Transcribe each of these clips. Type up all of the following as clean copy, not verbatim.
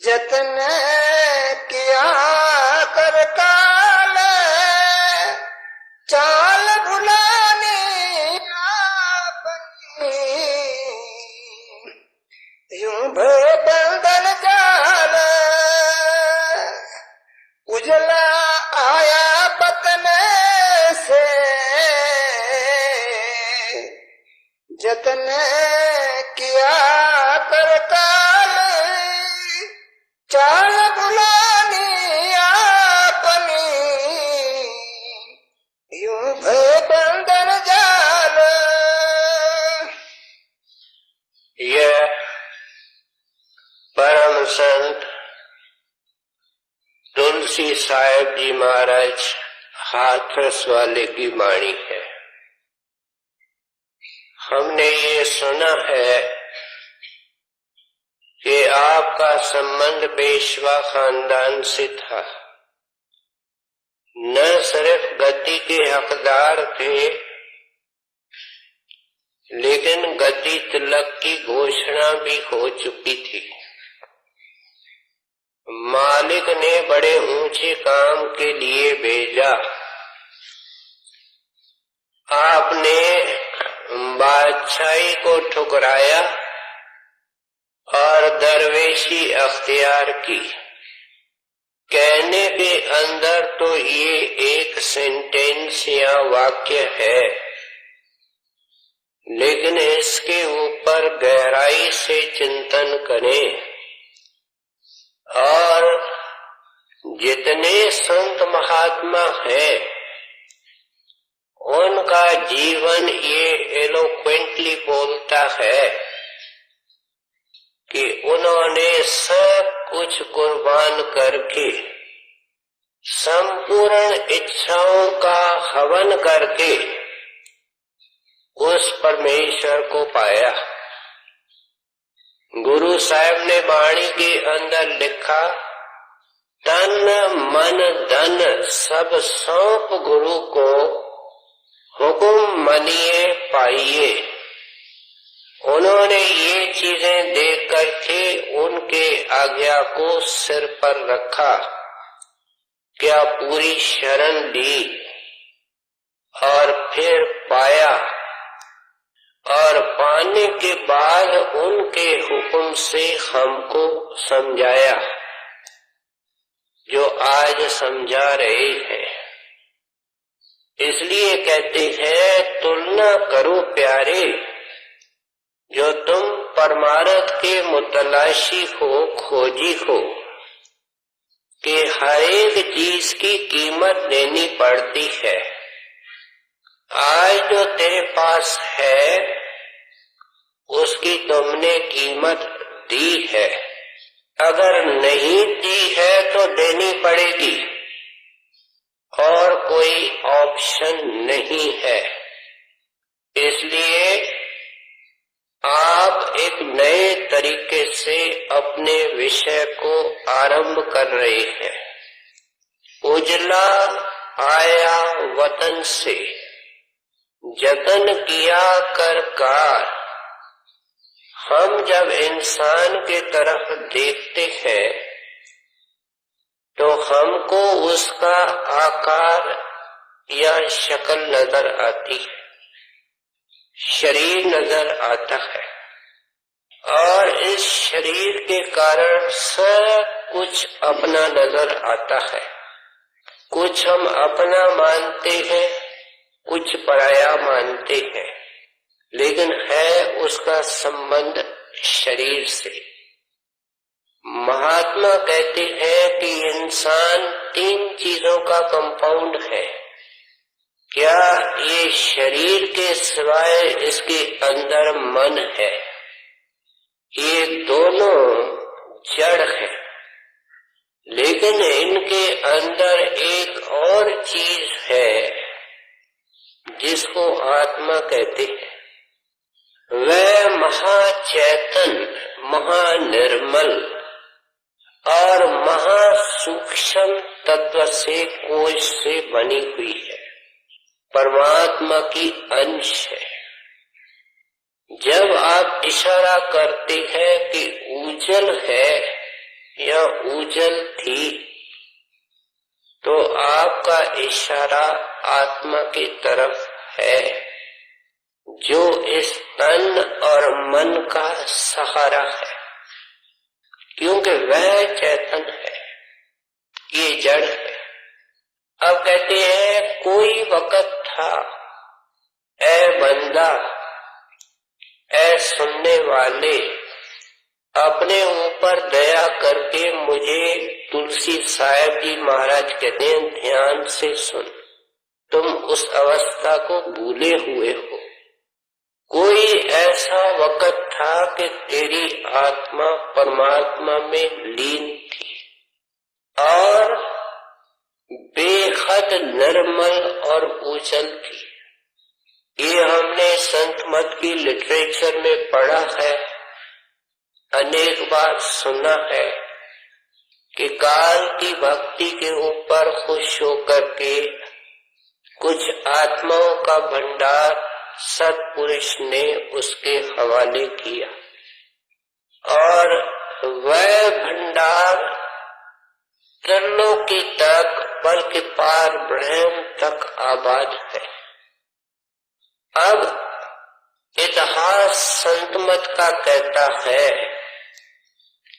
जतन किया कर काल, चाल भुलानी आपनी, यूं भय बंधन जाल। उजला आया बतन से, जतन किया कर काल, चाल भुलानी आपनी, यूं भय बंधन जाल। यह परम संत तुलसी साहेब जी महाराज हाथरस वाले की वाणी है। हमने ये सुना है कि आपका संबंध पेशवा खानदान से था। न सिर्फ गद्दी के हकदार थे, लेकिन गद्दी तिलक की घोषणा भी हो चुकी थी। मालिक ने बड़े ऊंचे काम के लिए भेजा। आपने बादशाही को ठुकराया और दरवेशी अख्तियार की। कहने के अंदर तो ये एक सेंटेंस या वाक्य है, लेकिन इसके ऊपर गहराई से चिंतन करें और जितने संत महात्मा हैं उनका जीवन ये एलोक्वेंटली बोलता है कि उन्होंने सब कुछ कुर्बान करके, संपूर्ण इच्छाओं का हवन करके उस परमेश्वर को पाया। गुरु साहब ने वाणी के अंदर लिखा, तन मन धन सब सौंप गुरु को, हुकुम मनिए पाइए। उन्होंने ये चीजें देख करके उनके आज्ञा को सिर पर रखा, क्या पूरी शरण ली और फिर पाया, और पाने के बाद उनके हुक्म से हमको समझाया, जो आज समझा रहे हैं। इसलिए कहते हैं, तुलना करो प्यारे, जो तुम परमार्थ के मुतलाशी हो, खोजी हो, कि हर एक चीज की कीमत देनी पड़ती है। आज जो तेरे पास है उसकी तुमने कीमत दी है, अगर नहीं दी है तो देनी पड़ेगी और कोई ऑप्शन नहीं है। इसलिए आप एक नए तरीके से अपने विषय को आरंभ कर रहे हैं। उजला आया वतन से, जतन किया कर कार। हम जब इंसान के तरफ देखते हैं तो हमको उसका आकार या शक्ल नजर आती है, शरीर नजर आता है, और इस शरीर के कारण सब कुछ अपना नजर आता है। कुछ हम अपना मानते हैं, कुछ पराया मानते हैं, लेकिन है उसका संबंध शरीर से। महात्मा कहते हैं कि इंसान 3 चीजों का कंपाउंड है। क्या ये शरीर के सिवाय इसके अंदर मन है? ये दोनों जड़ है, लेकिन इनके अंदर एक और चीज है जिसको आत्मा कहते हैं। वह महाचैतन, महानिर्मल और महासूक्ष्म तत्व से, कोश से बनी हुई है, परमात्मा की अंश है। जब आप इशारा करते हैं कि उजल है या ओझल थी, तो आपका इशारा आत्मा की तरफ है, जो इस तन और मन का सहारा है, क्योंकि वह चेतन है, ये जड़ है। अब कहते हैं कोई वक्त था, ऐ बंदा, ऐ सुनने वाले, अपने ऊपर दया करके मुझे तुलसी साहिब जी महाराज कहते हैं ध्यान से सुन। तुम उस अवस्था को भूले हुए हो। कोई ऐसा वक्त था कि तेरी आत्मा परमात्मा में लीन थी और बेहद निर्मल और उछल थी। ये हमने संत मत की लिटरेचर में पढ़ा है, अनेक बार सुना है कि काल की भक्ति के ऊपर खुश होकर के कुछ आत्माओं का भंडार सत्पुरुष ने उसके हवाले किया और वह भंडार त्रिलोकी तक बल्कि पार ब्रह्म तक आबाद है। अब इतिहास संतमत का कहता है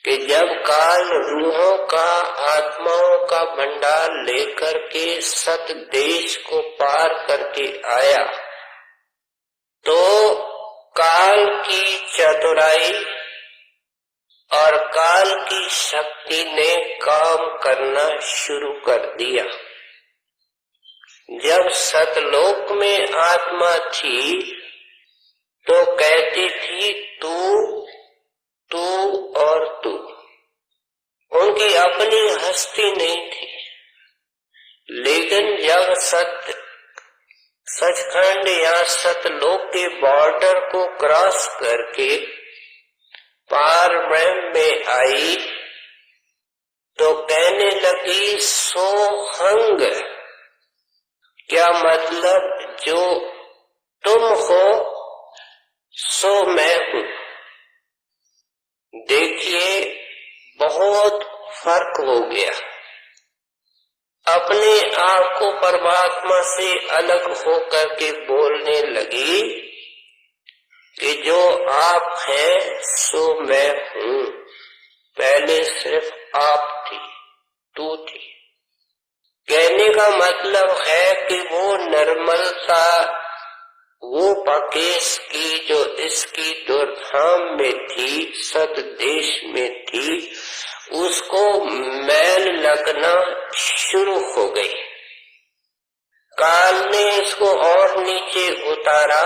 कि जब काल रूहों का आत्माओं का भंडार लेकर के सत देश को पार करके आया, तो काल की चतुराई और काल की शक्ति ने काम करना शुरू कर दिया। जब सतलोक में आत्मा थी तो कहती थी तू तू और तू, उनकी अपनी हस्ती नहीं थी। लेकिन जब सचखंड या सतलोक के बॉर्डर को क्रॉस करके पार ब्रह्म में आई तो कहने लगी सोहंग, क्या मतलब जो तुम हो सो मैं हूं। देखिए बहुत फर्क हो गया। अपने आप को परमात्मा से अलग होकर के बोलने लगी कि जो आप हैं सो मैं हूं। पहले सिर्फ आप थी, तू थी। कहने का मतलब है कि वो निर्मलता, वो पकेश की जो इसकी दुर्धाम में थी, सत देश में थी, उसको मैल लगना शुरू हो गई। काल ने इसको और नीचे उतारा,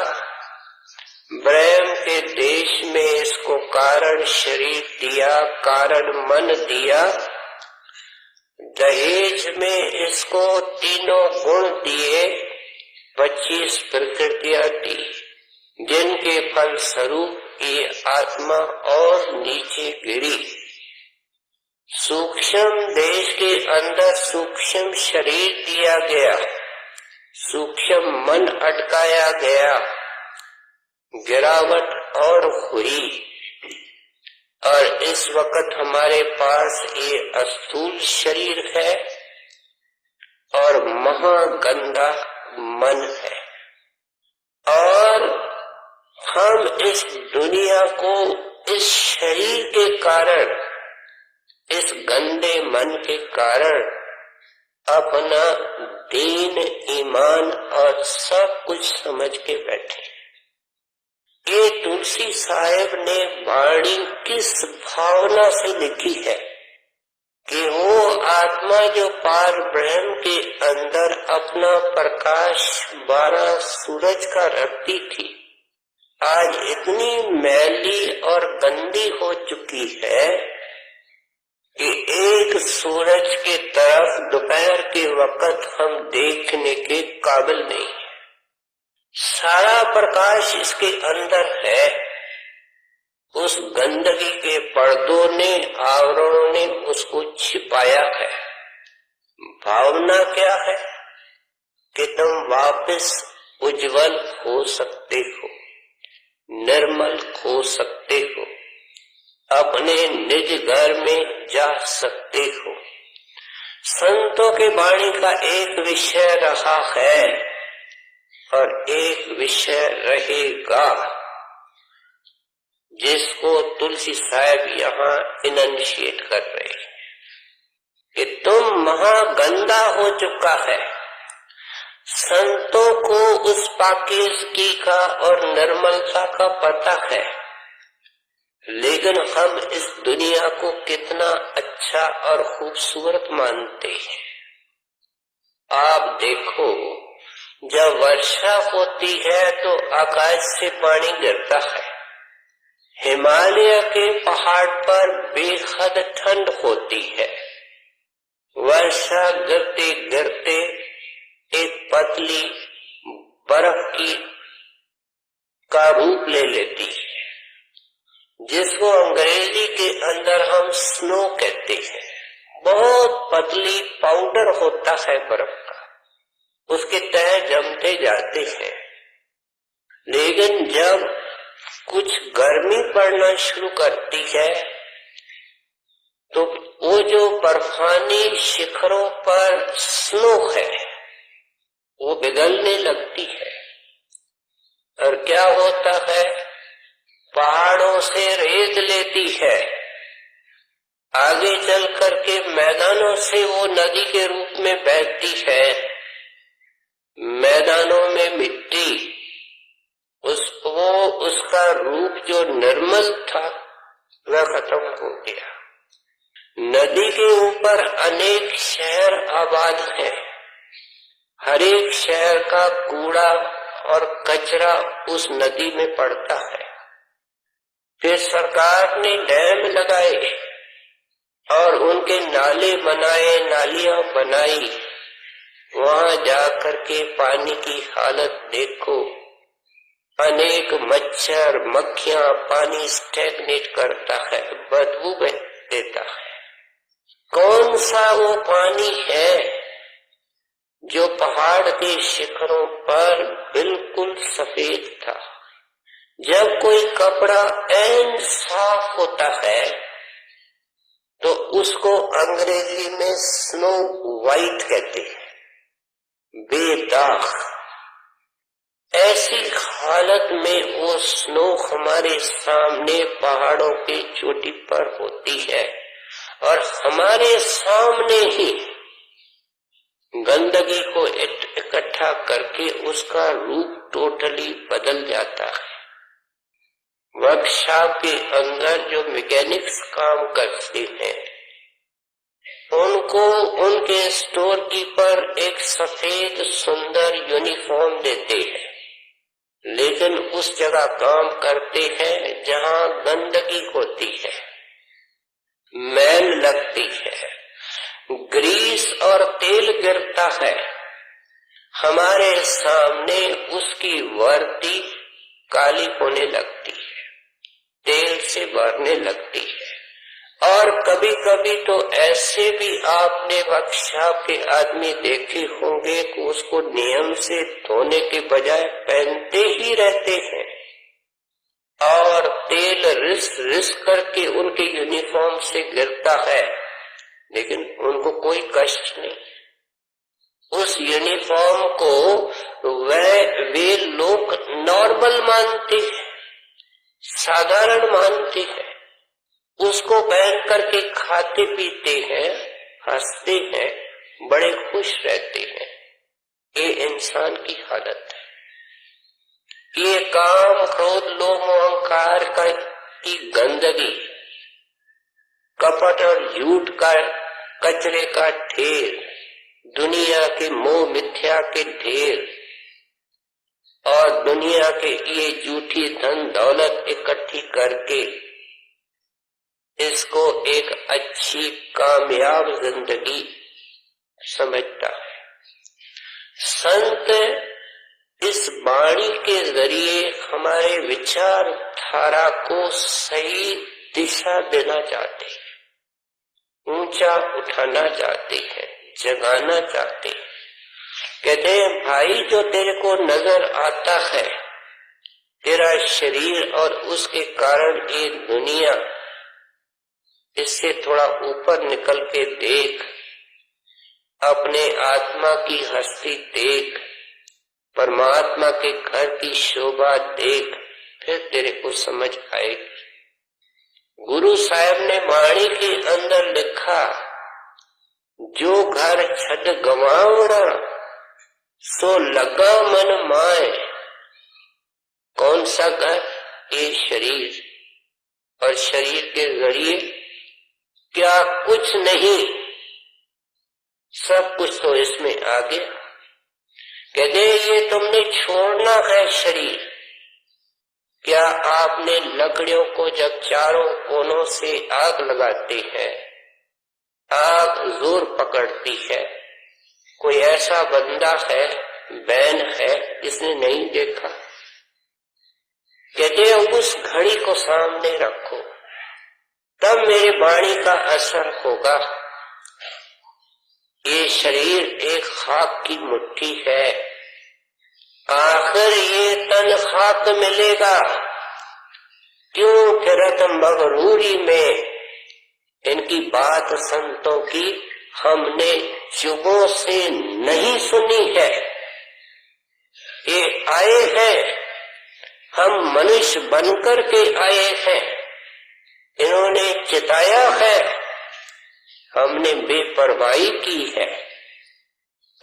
ब्रह्म के देश में इसको कारण शरीर दिया, कारण मन दिया, दहेज में इसको तीनों गुण दिए, 25 प्रकृतियां दी, जिनके फल स्वरूप ये आत्मा और नीचे गिरी। सूक्ष्म देश के अंदर सूक्ष्म शरीर दिया गया, सूक्ष्म मन अटकाया गया, गिरावट और हुई। और इस वक्त हमारे पास ये स्थूल शरीर है और महागंदा मन है, और हम इस दुनिया को इस शरीर के कारण, इस गंदे मन के कारण अपना दीन ईमान और सब कुछ समझ के बैठे। ये तुलसी साहिब ने वाणी किस भावना से लिखी है कि वो आत्मा जो पार ब्रह्म के अंदर अपना प्रकाश 12 सूरज का रखती थी, आज इतनी मैली और गंदी हो चुकी है कि एक सूरज की तरफ दोपहर के वक्त हम देखने के काबिल नहीं है। सारा प्रकाश इसके अंदर है। उस गंदगी के पर्दों ने, आवरणों ने उसको छिपाया है। भावना क्या है कि तुम वापस उज्जवल हो सकते हो, निर्मल हो सकते हो, अपने निज घर में जा सकते हो। संतों के वाणी का एक विषय रहा है और एक विषय रहेगा, जिसको तुलसी साहब यहाँ इनशिएट कर रहे हैं कि तुम महागंदा हो चुका है। संतों को उस पाकीज़गी का और निर्मलता का पता है, लेकिन हम इस दुनिया को कितना अच्छा और खूबसूरत मानते हैं। आप देखो, जब वर्षा होती है तो आकाश से पानी गिरता है। हिमालय के पहाड़ पर बेहद ठंड होती है। वर्षा गिरते गिरते एक पतली बर्फ की का रूप ले लेती है, जिसको अंग्रेजी के अंदर हम स्नो कहते हैं। बहुत पतली पाउडर होता है बर्फ का, उसके तह जमते जाते हैं। लेकिन जब कुछ गर्मी पड़ना शुरू करती है तो वो जो बर्फानी शिखरों पर स्नो है वो पिघलने लगती है। और क्या होता है, पहाड़ों से रेत लेती है, आगे चल करके मैदानों से वो नदी के रूप में बहती है। मैदानों में मिट्टी उसका रूप जो निर्मल था वह खत्म हो गया। नदी के ऊपर अनेक शहर आबाद हैं। हर एक शहर का कूड़ा और कचरा उस नदी में पड़ता है। फिर सरकार ने डैम लगाए और उनके नाले बनाए, नालियां बनाई। वहां जाकर के पानी की हालत देखो, अनेक मच्छर मक्खियां, पानी स्टैग्नेट करता है, बदबू देता है। कौन सा वो पानी है जो पहाड़ के शिखरों पर बिल्कुल सफेद था? जब कोई कपड़ा ऐन साफ होता है तो उसको अंग्रेजी में स्नो वाइट कहते हैं, बेदाग। ऐसी हालत में वो स्नो हमारे सामने पहाड़ों की चोटी पर होती है और हमारे सामने ही गंदगी को इकट्ठा करके उसका रूप टोटली बदल जाता है। वर्कशॉप के अंदर जो मैकेनिक्स काम करते हैं उनको उनके स्टोर कीपर एक सफेद सुंदर यूनिफॉर्म देते हैं, लेकिन उस जगह काम करते हैं जहां गंदगी होती है, मैल लगती है, ग्रीस और तेल गिरता है। हमारे सामने उसकी वर्दी काली होने लगती है, तेल से भरने लगती है। और कभी कभी तो ऐसे भी आपने वर्कशॉप के आदमी देखे होंगे कि उसको नियम से धोने के बजाय पहनते ही रहते हैं और तेल रिस करके उनके यूनिफॉर्म से गिरता है, लेकिन उनको कोई कष्ट नहीं। उस यूनिफॉर्म को वे लोग नॉर्मल मानते हैं, साधारण मानते हैं। उसको पहन करके खाते पीते हैं, हंसते हैं, बड़े खुश रहते हैं। ये इंसान की हालत है। ये काम, क्रोध, लोभ, अहंकार की गंदगी, कपट और झूठ का कचरे का ढेर, दुनिया के मोह मिथ्या के ढेर और दुनिया के ये झूठी धन दौलत इकट्ठी करके इसको एक अच्छी कामयाब जिंदगी समझता है। संत इस वाणी के जरिए हमारे विचार धारा को सही दिशा देना चाहते हैं, ऊंचा उठाना चाहते हैं, जगाना चाहते हैं। कहते हैं, भाई जो तेरे को नजर आता है, तेरा शरीर और उसके कारण ये दुनिया, इससे थोड़ा ऊपर निकल के देख, अपने आत्मा की हस्ती देख, परमात्मा के घर की शोभा देख, फिर तेरे को समझ आएगी। गुरु साहब ने वाणी के अंदर लिखा, जो घर छड गवावड़ा सो लगा मन माए। कौन सा घर? ये शरीर, और शरीर के जरिए क्या कुछ नहीं, सब कुछ तो इसमें आ गया। कहते ये तुमने छोड़ना है शरीर। क्या आपने लकड़ियों को जब चारों कोनों से आग लगाते हैं, आग जोर पकड़ती है, कोई ऐसा बंदा है, बैन है, इसने नहीं देखा। कहते उस घड़ी को सामने रखो, तब मेरी वाणी का असर होगा। ये शरीर एक खाक की मुट्ठी है, आखिर ये तन खाक मिलेगा। क्यों फिरत मगरूरी में? इनकी बात संतों की हमने जुबों से नहीं सुनी है। ये आए हैं, हम मनुष्य बनकर के आए हैं, इन्होंने चिताया है, हमने बेपरवाही की है।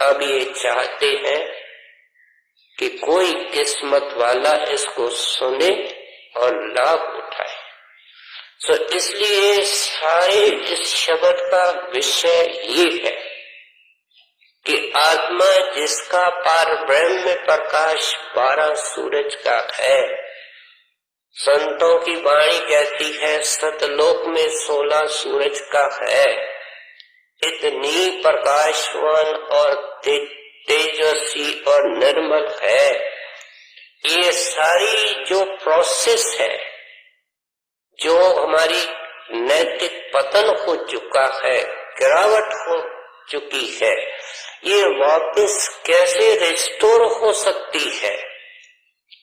अब ये चाहते हैं कि कोई किस्मत वाला इसको सुने और लाभ उठाए। तो इसलिए सारे इस शब्द का विषय ये है कि आत्मा जिसका पार ब्रह्म प्रकाश 12 सूरज का है। संतों की वाणी कहती है सतलोक में 16 सूरज का है। इतनी प्रकाशवान और तेजस्वी और निर्मल है। ये सारी जो प्रोसेस है, जो हमारी नैतिक पतन हो चुका है, गिरावट हो चुकी है, ये वापस कैसे रिस्टोर हो सकती है?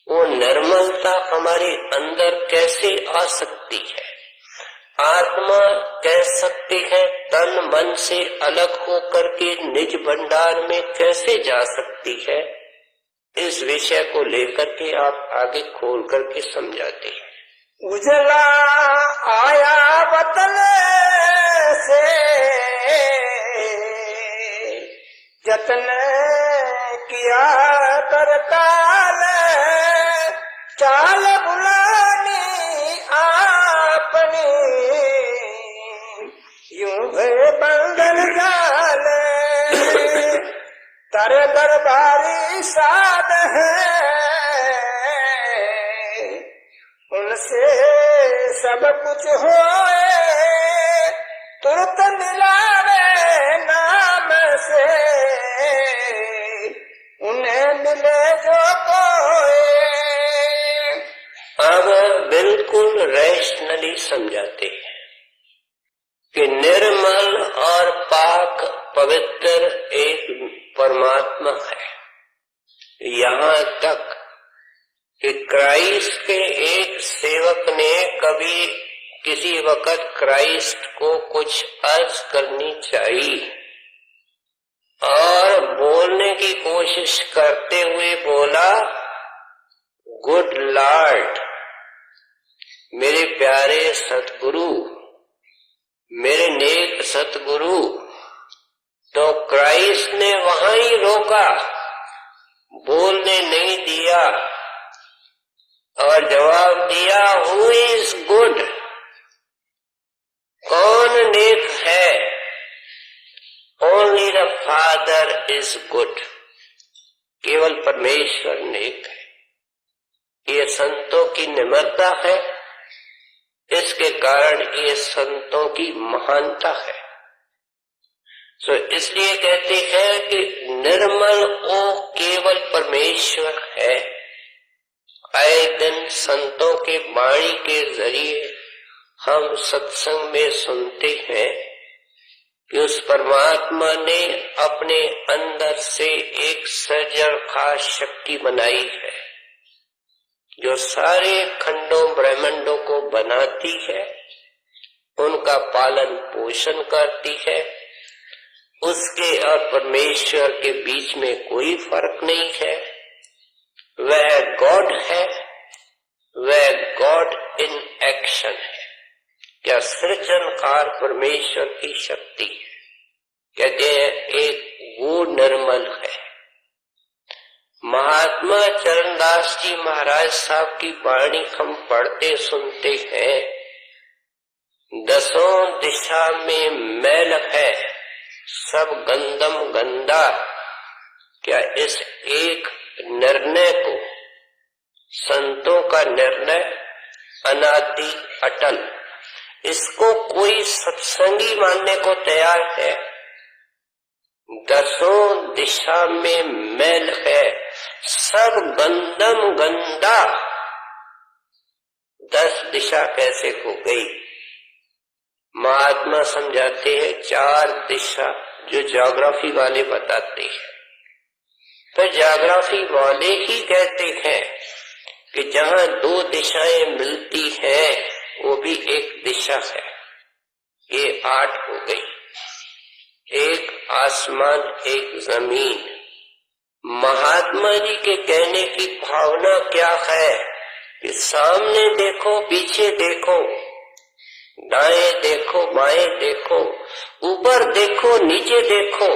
वो निर्मलता हमारे अंदर कैसे आ सकती है? आत्मा कह सकती है तन मन से अलग होकर के निज भंडार में कैसे जा सकती है? इस विषय को लेकर के आप आगे खोल करके समझाते हैं। उजला आया वतन से जतन किया करताल, चाल बुलानी आपनी यूं है बंधन जाल। तारे दरबारी साध है, उनसे सब कुछ होए, तुरंत मिलावे नाम से, उन्हें मिले जो कोई। अब बिल्कुल रैशनली समझाते हैं कि निर्मल और पाक पवित्र एक परमात्मा है। यहाँ तक कि क्राइस्ट के एक सेवक ने कभी किसी वक्त क्राइस्ट को कुछ अर्ज करनी चाहिए और बोलने की कोशिश करते हुए बोला, गुड लॉर्ड, मेरे प्यारे सतगुरु, मेरे नेक सतगुरु। तो क्राइस्ट ने वहां ही रोका, बोलने नहीं दिया और जवाब दिया, हु इज गुड? कौन नेक है? Only the father is good. केवल परमेश्वर नेक है। ये संतों की निम्रता है, इसके कारण ये संतों की महानता है। तो इसलिए कहते हैं कि निर्मल वो केवल परमेश्वर है। आए दिन संतों के वाणी के जरिए हम सत्संग में सुनते हैं कि उस परमात्मा ने अपने अंदर से एक सृजन खास शक्ति बनाई है, जो सारे खंडों ब्रह्मांडों को बनाती है, उन उनका पालन पोषण करती है। उसके और परमेश्वर के बीच में कोई फर्क नहीं है। वह गॉड है, वह गॉड इन एक्शन है। क्या सृजनकार परमेश्वर की शक्ति है। कहते हैं एक वो निर्मल है। महात्मा चरणदास जी महाराज साहब की वाणी हम पढ़ते सुनते हैं। दसों दिशा में मैल है, सब गंदम गंदा। क्या इस एक निर्णय को, संतों का निर्णय अनादि अटल, इसको कोई सत्संगी मानने को तैयार है? दसों दिशा में मैल है, सब गंदम गंदा। 10 दिशा कैसे हो गई? महात्मा समझाते हैं 4 दिशा, जो ज्योग्राफी वाले बताते हैं। तो ज्योग्राफी वाले ही कहते हैं कि जहाँ 2 दिशाएं मिलती हैं वो भी एक दिशा है। ये 8 हो गई। एक आसमान, एक जमीन। महात्मा जी के कहने की भावना क्या है कि सामने देखो, पीछे देखो, दाएं देखो, बाएं देखो, ऊपर देखो, नीचे देखो,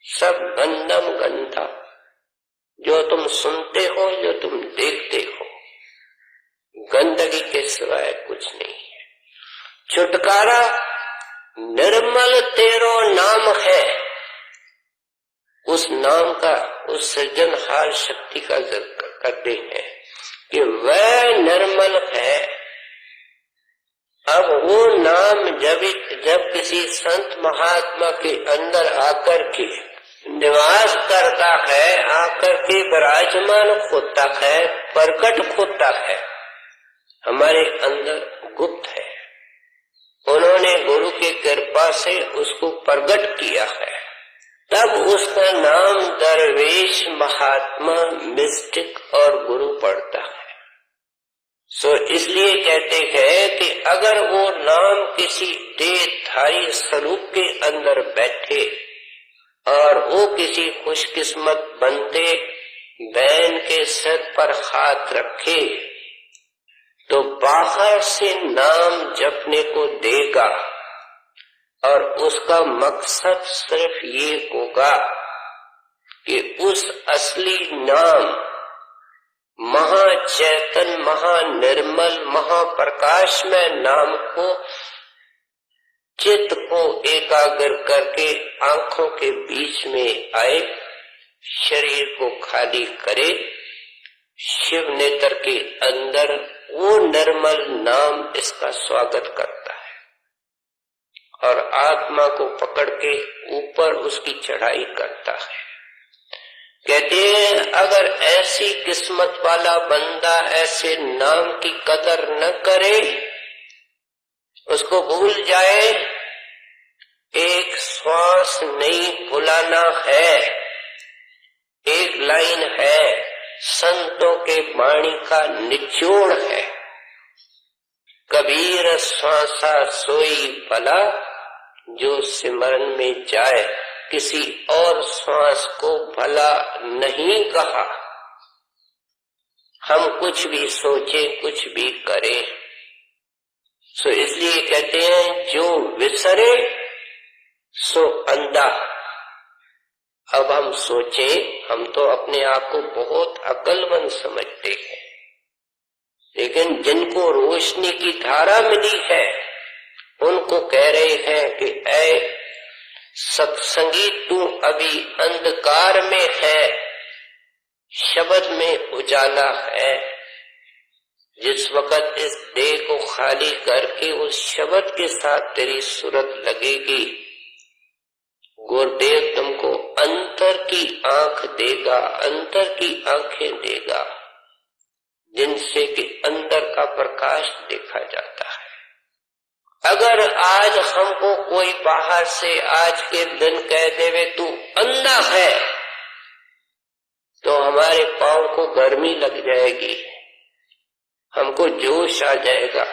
सब गंदम गंदा। जो तुम सुनते हो, जो तुम देखते हो, गंदगी के सिवाय कुछ नहीं है। छुटकारा निर्मल तेरो नाम है। उस नाम का, उस सृजनहार शक्ति का जिक्र करते हैं कि वह निर्मल है। अब वो नाम जब किसी संत महात्मा के अंदर आकर के निवास करता है, आकर के विराजमान होता है, प्रकट होता है, हमारे अंदर गुप्त है। उन्होंने गुरु की कृपा से उसको प्रकट किया है। तब उसका नाम दरवेश, महात्मा, मिस्टिक और गुरु पड़ता है। इसलिए कहते हैं कि अगर वो नाम किसी देहधारी स्वरूप के अंदर बैठे और वो किसी खुशकिस्मत बंदे बहन के सिर पर हाथ रखे तो बाहर से नाम जपने को देगा और उसका मकसद सिर्फ ये होगा कि उस असली नाम, महाचैतन, महानिर्मल, महाप्रकाश में नाम को, चित्त को एकाग्र करके आंखों के बीच में आए, शरीर को खाली करे, शिव नेत्र के अंदर वो निर्मल नाम इसका स्वागत करता है और आत्मा को पकड़ के ऊपर उसकी चढ़ाई करता है। कहते हैं अगर ऐसी किस्मत वाला बंदा ऐसे नाम की कदर न करे, उसको भूल जाए, एक श्वास नहीं भुलाना है। एक लाइन है, संतों के वाणी का निचोड़ है, कबीर श्वासा सोई भला, जो सिमरन में जाए, किसी और श्वास को भला नहीं कहा। हम कुछ भी सोचे, कुछ भी करें, इसलिए कहते हैं जो विसरे सो अंधा। अब हम सोचें, हम तो अपने आप को बहुत अक्लमंद समझते हैं, लेकिन जिनको रोशनी की धारा मिली है उनको कह रहे हैं कि ऐ सत्संगी, तू अभी अंधकार में है, शब्द में उजाला है। जिस वक्त इस देह को खाली करके उस शब्द के साथ तेरी सूरत लगेगी, गुरुदेव तुमको अंतर की आंख देगा, अंतर की आंखें देगा, जिनसे कि अंदर का प्रकाश देखा जाता है। अगर आज हमको कोई बाहर से आज के दिन कह देवे तू अंधा है, तो हमारे पांव को गर्मी लग जाएगी, हमको जोश आ जाएगा।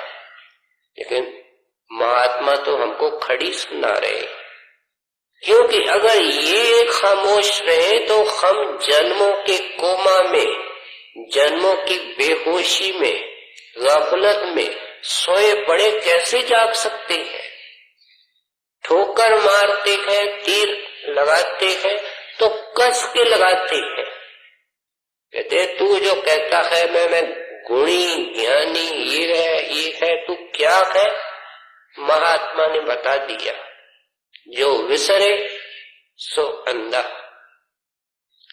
लेकिन महात्मा तो हमको खड़ी सुना रहे, क्योंकि अगर ये खामोश रहे तो हम जन्मों के कोमा में, जन्मों की बेहोशी में, गफलत में सोए पड़े कैसे जाग सकते हैं। ठोकर मारते हैं, तीर लगाते हैं तो कस के लगाते हैं। कहते तू जो कहता है मैं गुणी ज्ञानी ये है, तू क्या है? महात्मा ने बता दिया, जो विसरे सो अंधा।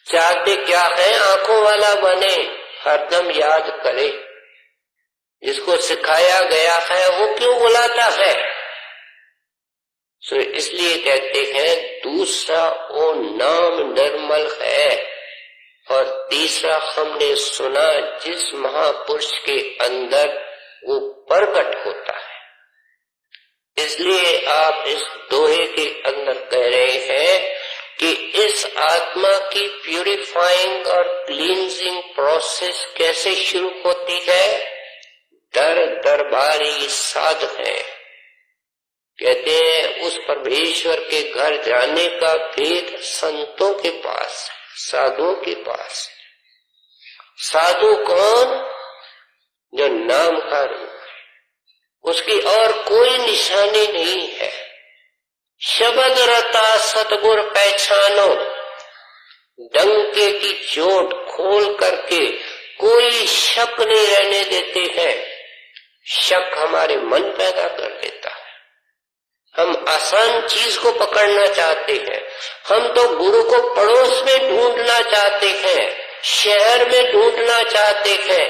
चाहते क्या है? आंखों वाला बने, हरदम याद करे। जिसको सिखाया गया है वो क्यों बुलाता है? सो इसलिए कहते हैं दूसरा वो नाम निर्मल है, और तीसरा हमने सुना जिस महापुरुष के अंदर वो प्रकट होता है। इसलिए आप इस दोहे के अंदर कह रहे हैं कि इस आत्मा की प्यूरिफाइंग और क्लींजिंग प्रोसेस कैसे शुरू होती है? दरबारी साध है। कहते हैं उस परमेश्वर के घर जाने का भेद संतों के पास है, साधुओं के पास। साधु कौन? जो नाम का रूप है, उसकी और कोई निशानी नहीं है। शब्द रता सतगुर पहचानो, डंके की चोट खोल करके कोई शक नहीं रहने देते हैं। शक हमारे मन पैदा कर देता है। हम आसान चीज को पकड़ना चाहते हैं। हम तो गुरु को पड़ोस में ढूंढना चाहते हैं, शहर में ढूंढना चाहते हैं,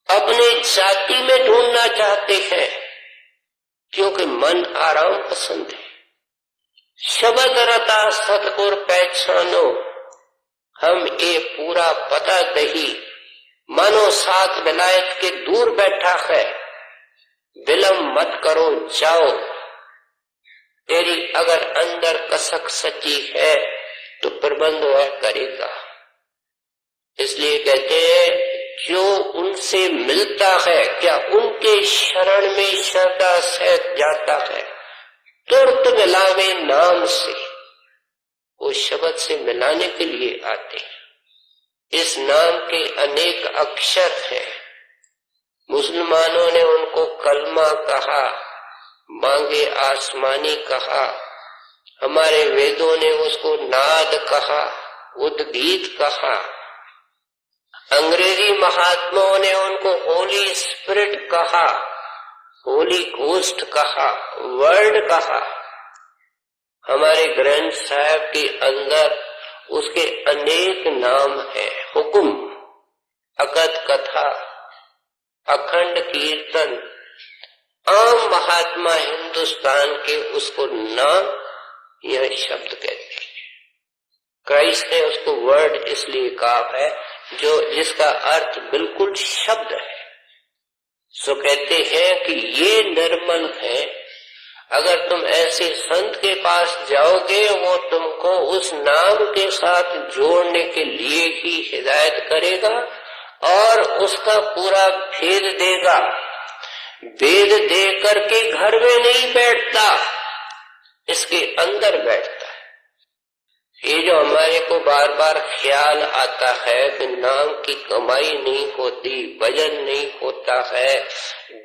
अपने जाति में ढूंढना चाहते हैं, क्योंकि मन आराम पसंद है। शब्द रता सतगुर पहचानो, हम ये पूरा पता दही मानो साथ विलायत के दूर बैठा है। विलम्ब मत करो, जाओ। तेरी अगर अंदर कसक सची है तो प्रबंध वह करेगा। इसलिए कहते हैं जो उनसे मिलता है, क्या उनके शरण में श्रद्धा सहित जाता है, तुरंत मिलावे नाम से। वो शब्द से मिलाने के लिए आते हैं। इस नाम के अनेक अक्षर हैं। मुसलमानों ने उनको कलमा कहा, मांगे आसमानी कहा, हमारे वेदों ने उसको नाद कहा, उद्गीत कहा, अंग्रेजी महात्माओं ने उनको होली स्पिरिट कहा, होली घोस्ट कहा, वर्ड कहा। हमारे ग्रंथ साहब के अंदर उसके अनेक नाम हैं। हुक्म, अकद कथा, अखंड कीर्तन। आम महात्मा हिंदुस्तान के उसको नाम, यह शब्द कहते हैं। क्राइस्ट ने उसको वर्ड इसलिए कहा है जो जिसका अर्थ बिल्कुल शब्द है। सो कहते हैं कि ये निर्मल है। अगर तुम ऐसे संत के पास जाओगे, वो तुमको उस नाम के साथ जोड़ने के लिए ही हिदायत करेगा और उसका पूरा भेद देगा। भेद दे करके घर में नहीं बैठता, इसके अंदर बैठता है। ये जो हमारे को बार बार ख्याल आता है कि नाम की कमाई नहीं होती, भजन नहीं होता है,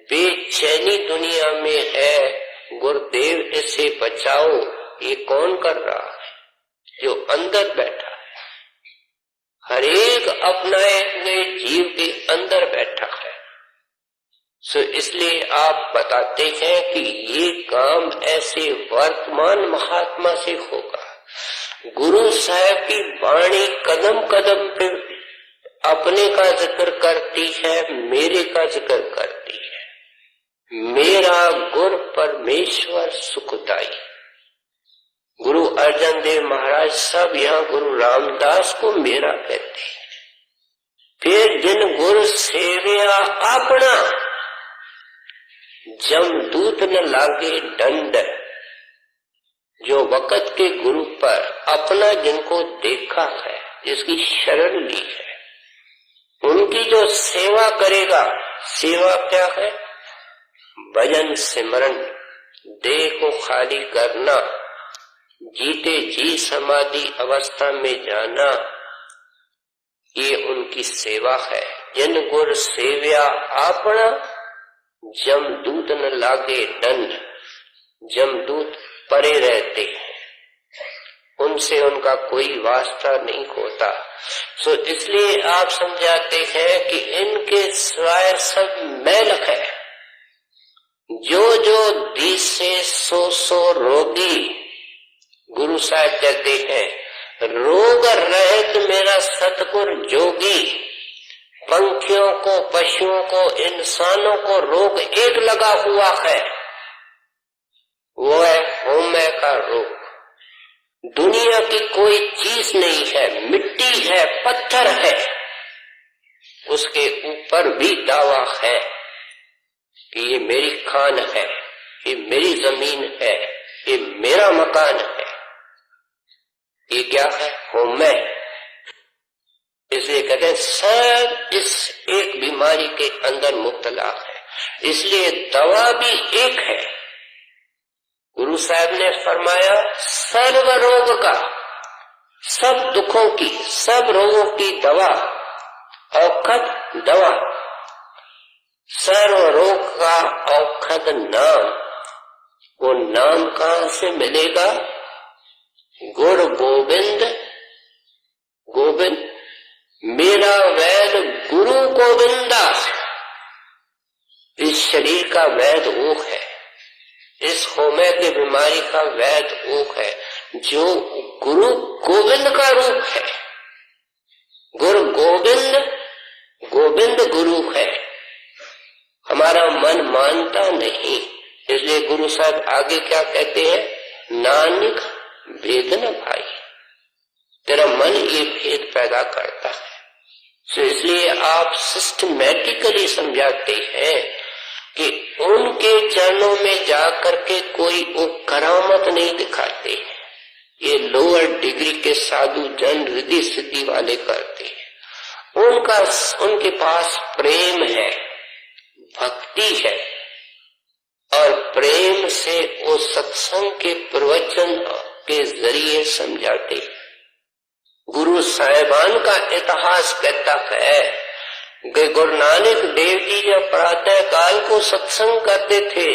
बेचैनी दुनिया में है, गुरुदेव इसे बचाओ, ये कौन कर रहा है? जो अंदर बैठा है। हर एक अपनाए हुए जीव के अंदर बैठा है। सो इसलिए आप बताते हैं कि ये काम ऐसे वर्तमान महात्मा से होगा। गुरु साहब की वाणी कदम कदम पे अपने का जिक्र करती है, मेरे का जिक्र करती है। मेरा गुरु परमेश्वर सुखदाई। गुरु अर्जन देव महाराज सब यहाँ गुरु रामदास को मेरा कहते हैं। फिर जिन गुरु सेविया अपना, जमदूत न लागे दंड। जो वक़्त के गुरु पर अपना जिनको देखा है, जिसकी शरण ली है, उनकी जो सेवा करेगा, सेवा क्या है? भजन सिमरन, देह को खाली करना, जीते जी समाधि अवस्था में जाना, ये उनकी सेवा है। जिन गुर सेव्या आपना, जमदूत न लागे दंड। जमदूत परे रहते हैं, उनसे उनका कोई वास्ता नहीं होता। सो इसलिए आप समझाते हैं कि इनके सिवाय सब मैल है। जो जो दिसे सो रोगी, गुरु साहब कहते हैं रोग रहित मेरा सतगुर जोगी। पंखियों को, पशुओं को, इंसानों को रोग एक लगा हुआ है, वो है होमय का रोग। दुनिया की कोई चीज नहीं है, मिट्टी है, पत्थर है, उसके ऊपर भी दावा है कि ये मेरी खान है, ये मेरी जमीन है, ये मेरा मकान है। ये क्या है? होमय। इसलिए कहते हैं सब इस एक बीमारी के अंदर मुब्तला है। इसलिए दवा भी एक है। गुरु साहब ने फरमाया सर्व रोग का, सब दुखों की, सब रोगों की दवा, औखद दवा। सर्व रोग का औखद नाम। वो नाम कहां से मिलेगा? गुर गोविंद। गोविंद मेरा वैद गुरु गोविंदा। इस शरीर का वैद वो है, इस होमय की बीमारी का वैद वो है जो गुरु गोविंद का रूप है। गुरु गोविंद, गोविंद गुरु है। हमारा मन मानता नहीं, इसलिए गुरु साहब आगे क्या कहते हैं? नानक भेद न भाई। तेरा मन ये भेद पैदा करता है। तो इसलिए आप सिस्टमैटिकली समझाते हैं कि उनके चरणों में जाकर के कोई वो करामत नहीं दिखाते हैं। ये लोअर डिग्री के साधु जन रिद्धि सिद्धि वाले करते हैं। उनके पास प्रेम है, भक्ति है, और प्रेम से वो सत्संग के प्रवचन के जरिए समझाते हैं। गुरु साहिबान का इतिहास कहता है कि गुरु नानक देव जी जब प्रातः काल को सत्संग करते थे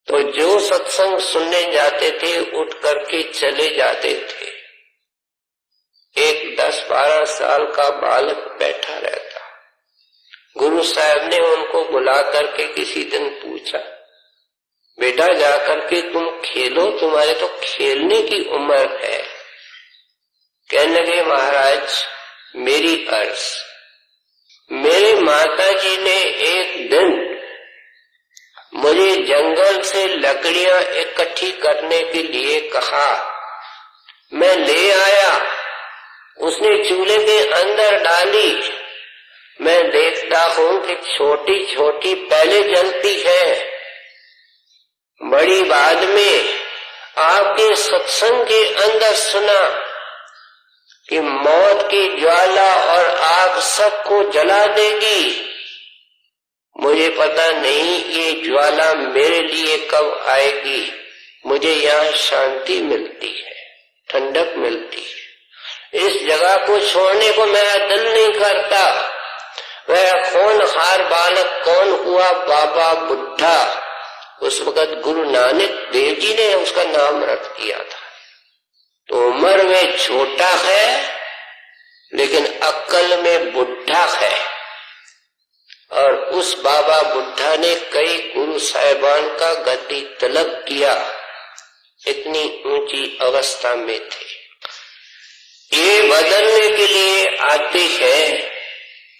तो जो सत्संग सुनने जाते थे उठ करके चले जाते थे। एक 10-12 साल का बालक बैठा रहता। गुरु साहब ने उनको बुला करके किसी दिन पूछा, बेटा जाकर के तुम खेलो, तुम्हारे तो खेलने की उम्र है। कहने लगे महाराज मेरी अर्ज, मेरे माता जी ने एक दिन मुझे जंगल से लकड़ियां इकट्ठी करने के लिए कहा, मैं ले आया, उसने चूल्हे के अंदर डाली। मैं देखता हूं कि छोटी छोटी पहले जलती है, बड़ी बाद में आपके सत्संग के अंदर सुना कि मौत की ज्वाला और आग सबको जला देगी। मुझे पता नहीं ये ज्वाला मेरे लिए कब आएगी। मुझे यहाँ शांति मिलती है, ठंडक मिलती है। इस जगह को छोड़ने को मेरा दिल नहीं करता। वह होनहार बालक कौन हुआ? बाबा बुढ़ा। उस वक्त गुरु नानक देव जी ने उसका नाम रख दिया था। तो उम्र में छोटा है लेकिन अक्ल में बुढ़ा है। और उस बाबा बुढ़ा ने कई गुरु साहिबान का गति तलब किया, इतनी ऊंची अवस्था में थे। ये बदलने के लिए आते हैं,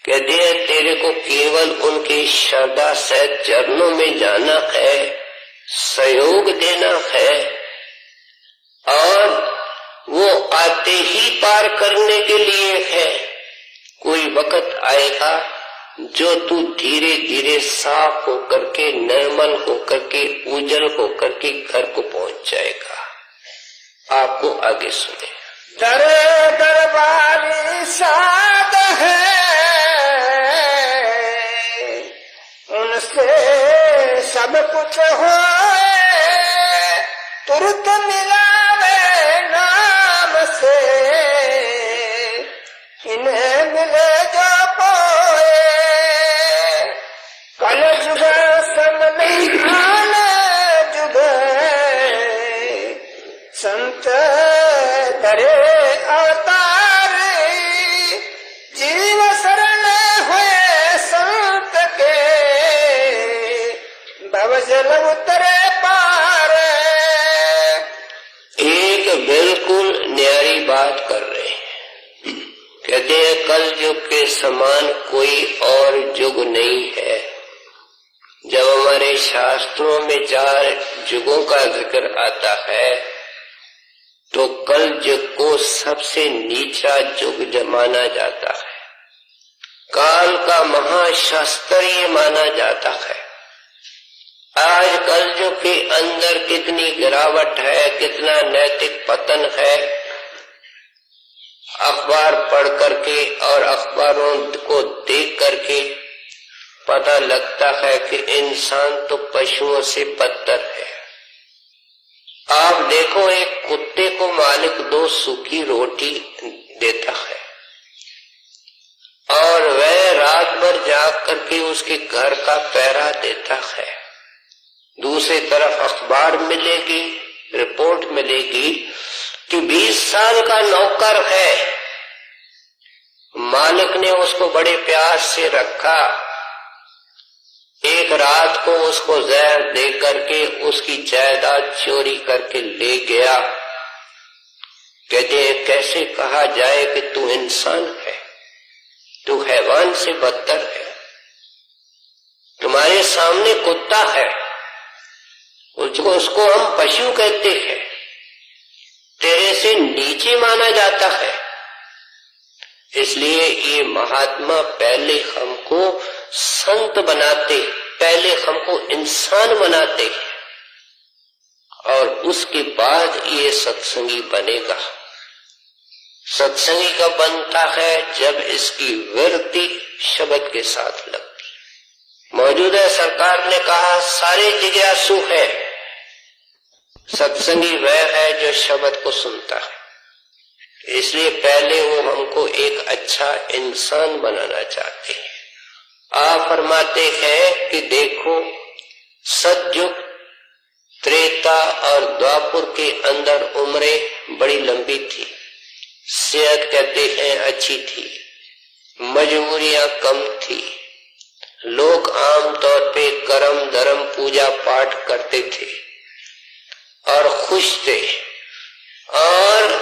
कहते हैं तेरे को केवल उनके श्रद्धा से चरणों में जाना है, सहयोग देना है, और वो आते ही पार करने के लिए है। कोई वक्त आएगा जो तू धीरे धीरे साफ होकर के, निर्मल होकर के, उज्जवल होकर के घर को पहुंच जाएगा। आपको आगे सुने। दर दरबारी साध है, उनसे सब कुछ होए तुरत मिलावे नाम से, इन्हें मिले जो पोए कल जुग समलिखान जुग संत करे अवतार, जीव शरण हुए संत के भवजल उतरे पार। एक बिल्कुल न्यारी बात कर रहे हैं। कहते हैं कल युग के समान कोई और युग नहीं है। जब हमारे शास्त्रों में 4 युगों का जिक्र आता है तो कल युग को सबसे नीचा युग माना जाता है, काल का महाशास्त्र ये माना जाता है। आज कल युग के अंदर कितनी गिरावट है, कितना नैतिक पतन है, अखबार पढ़ करके और अखबारों को देख करके पता लगता है कि इंसान तो पशुओं से बदतर है। आप देखो, एक कुत्ते को मालिक 2 सूखी रोटी देता है और वह रात भर जाग करके उसके घर का पहरा देता है। दूसरी तरफ अखबार मिलेगी, रिपोर्ट मिलेगी कि 20 साल का नौकर है, मालिक ने उसको बड़े प्यार से रखा, एक रात को उसको जहर दे करके उसकी जायदाद चोरी करके ले गया। कहते हैं कैसे कहा जाए कि तू इंसान है, तू हैवान से बदतर है। तुम्हारे सामने कुत्ता है, उसको हम पशु कहते हैं, तेरे से नीचे माना जाता है। इसलिए ये महात्मा पहले हमको संत बनाते, पहले हमको इंसान बनाते हैं और उसके बाद ये सत्संगी बनेगा। सत्संगी कब बनता है? जब इसकी वृत्ति शब्द के साथ लगती। मौजूदा सरकार ने कहा सारे जिज्ञासु है, सत्संगी वह है जो शब्द को सुनता है। इसलिए पहले वो हमको एक अच्छा इंसान बनाना चाहते हैं। आप फरमाते हैं कि देखो, सतयुग, त्रेता और द्वापर के अंदर उम्रें बड़ी लंबी थी, सेहत कहते हैं अच्छी थी, मजबूरियां कम थी, लोग आमतौर पे कर्म धर्म पूजा पाठ करते थे और खुश थे। और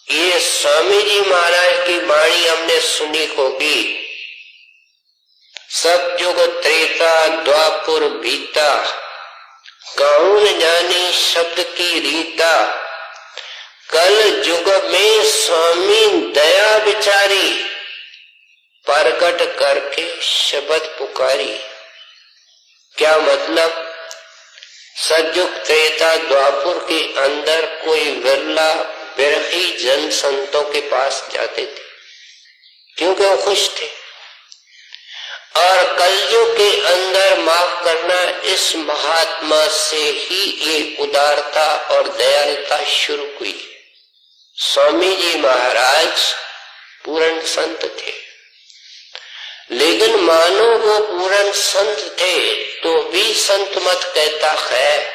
ये स्वामी जी महाराज की वाणी हमने सुनी होगी, सतयुग त्रेता द्वापर बीता, कौन जाने शब्द की रीता, कल युग में स्वामी दया बिचारी, प्रकट करके शब्द पुकारी। क्या मतलब? सतयुग त्रेता द्वापर के अंदर कोई विरला बिरही जन संतों के पास जाते थे क्योंकि वो खुश थे। और कलयुग के अंदर माफ करना, इस महात्मा से ही ये उदारता और दयालुता शुरू हुई। स्वामी जी महाराज पूर्ण संत थे, लेकिन मानो वो पूर्ण संत थे तो भी संत मत कहता है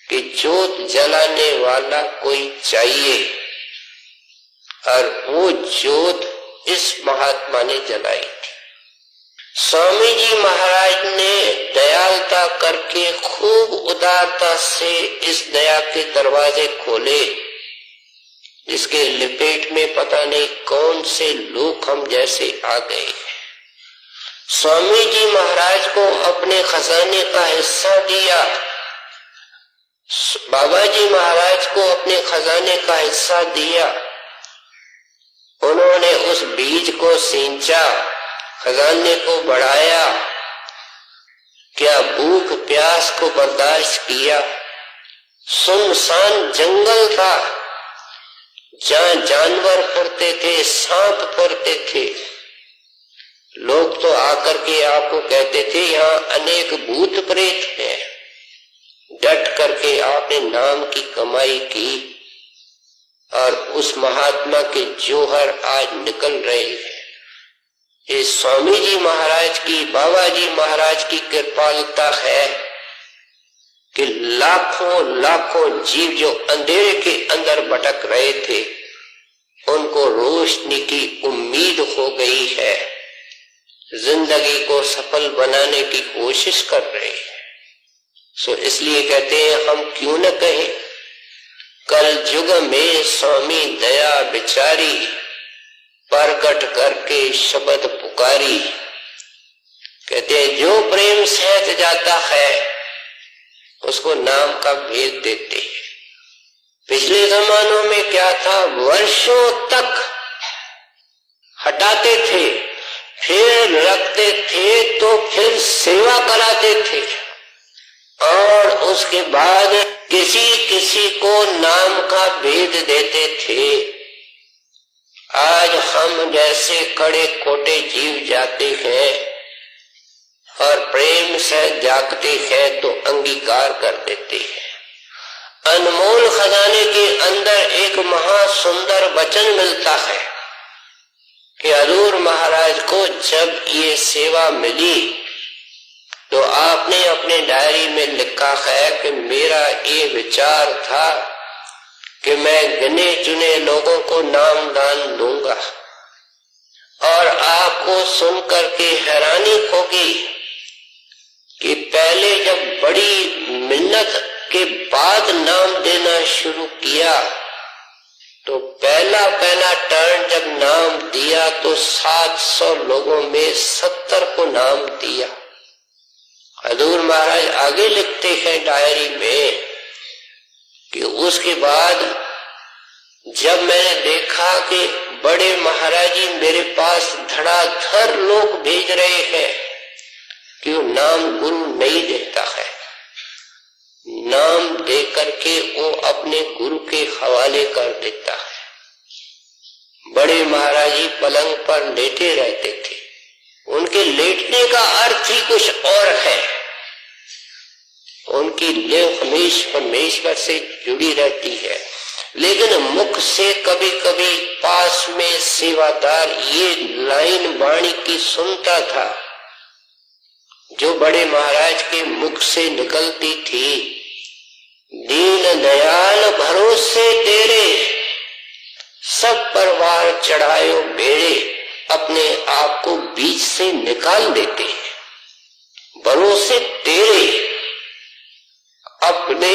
कि जोत जलाने वाला कोई चाहिए, और वो जोत इस महात्मा ने जलाई थी। स्वामी जी महाराज ने दयालुता करके खूब उदारता से इस दया के दरवाजे खोले, जिसके लपेट में पता नहीं कौन से लोग हम जैसे आ गए। स्वामी जी महाराज को अपने खजाने का हिस्सा दिया, बाबा जी महाराज को अपने खजाने का हिस्सा दिया। उन्होंने उस बीज को सींचा, खजाने को बढ़ाया, क्या भूख प्यास को बर्दाश्त किया। सुनसान जंगल था, जहाँ जानवर फिरते थे, सांप फिरते थे, लोग तो आकर के आपको कहते थे यहाँ अनेक भूत प्रेत हैं। डट करके आपने नाम की कमाई की और उस महात्मा के जोहर आज निकल रहे हैं। ये स्वामी जी महाराज की, बाबा जी महाराज की कृपालुता है कि लाखों लाखों जीव जो अंधेरे के अंदर भटक रहे थे उनको रोशनी की उम्मीद हो गई है, जिंदगी को सफल बनाने की कोशिश कर रहे हैं। सो इसलिए कहते हैं हम क्यों न कहें, कल युग में स्वामी दया बिचारी, प्रकट करके शब्द पुकारी। कहते हैं जो प्रेम सहज जाता है उसको नाम का भेद देते हैं। पिछले जमानों में क्या था, वर्षों तक हटाते थे, फिर रखते थे तो फिर सेवा कराते थे और उसके बाद किसी किसी को नाम का भेद देते थे। आज हम जैसे कड़े कोटे जीव जाते हैं और प्रेम से जागते हैं तो अंगीकार कर देते हैं। अनमोल खजाने के अंदर एक महासुंदर वचन मिलता है कि हजूर महाराज को जब ये सेवा मिली तो आपने अपने डायरी में लिखा है कि मेरा ये विचार था कि मैं गिने चुने लोगों को नाम दान दूंगा और आपको सुनकर के हैरानी होगी कि पहले जब बड़ी मिन्नत के बाद नाम देना शुरू किया तो पहला टर्न जब नाम दिया तो 700 लोगों में 70 को नाम दिया। हजूर महाराज आगे लिखते हैं डायरी में कि उसके बाद जब मैंने देखा कि बड़े महाराजी मेरे पास धड़ाधड़ लोग भेज रहे हैं कि वो नाम गुरु नहीं देता है, नाम दे करके वो अपने गुरु के हवाले कर देता है। बड़े महाराजी पलंग पर लेटे रहते थे, उनके लेटने का अर्थ ही कुछ और है। उनकी लेह हमेशा परमेश्वर से जुड़ी रहती है, लेकिन मुख से कभी कभी पास में सेवादार ये लाइन वाणी की सुनता था जो बड़े महाराज के मुख से निकलती थी। दीन दयाल भरोसे तेरे, सब परवार चढ़ायो बेड़े, अपने आप को बीच से निकाल देते हैं। भरोसे तेरे, अपने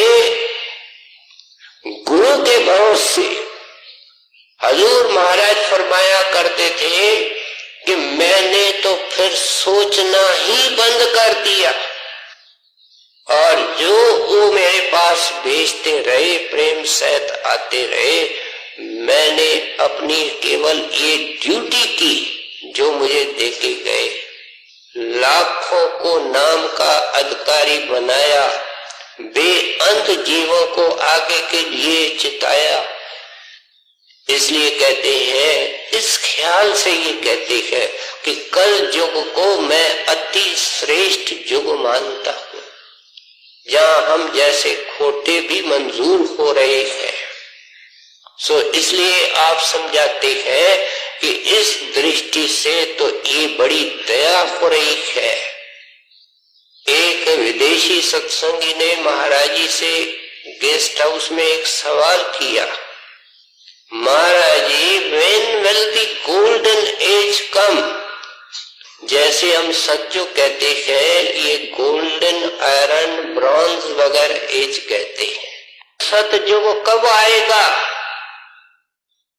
गुरु के भरोसे। हजूर महाराज फरमाया करते थे कि मैंने तो फिर सोचना ही बंद कर दिया और जो वो मेरे पास भेजते रहे, प्रेम सहित आते रहे, मैंने अपनी केवल ये ड्यूटी की जो मुझे देके गए। लाखों को नाम का अधिकारी बनाया, बेअंत जीवों को आगे के लिए चिताया। इसलिए कहते हैं, इस ख्याल से ये कहते हैं कि कल युग को मैं अति श्रेष्ठ युग मानता हूँ, जहाँ हम जैसे खोटे भी मंजूर हो रहे हैं। सो इसलिए आप समझाते हैं कि इस दृष्टि से तो ये बड़ी दया हो रही है। एक विदेशी सत्संगी ने महाराज जी से गेस्ट हाउस में एक सवाल किया, महाराज जी, when will the golden age come? जैसे हम सत्युग कहते हैं, ये गोल्डन, आयरन, ब्रॉन्ज वगैरह एज कहते हैं। सतयुग कब आएगा?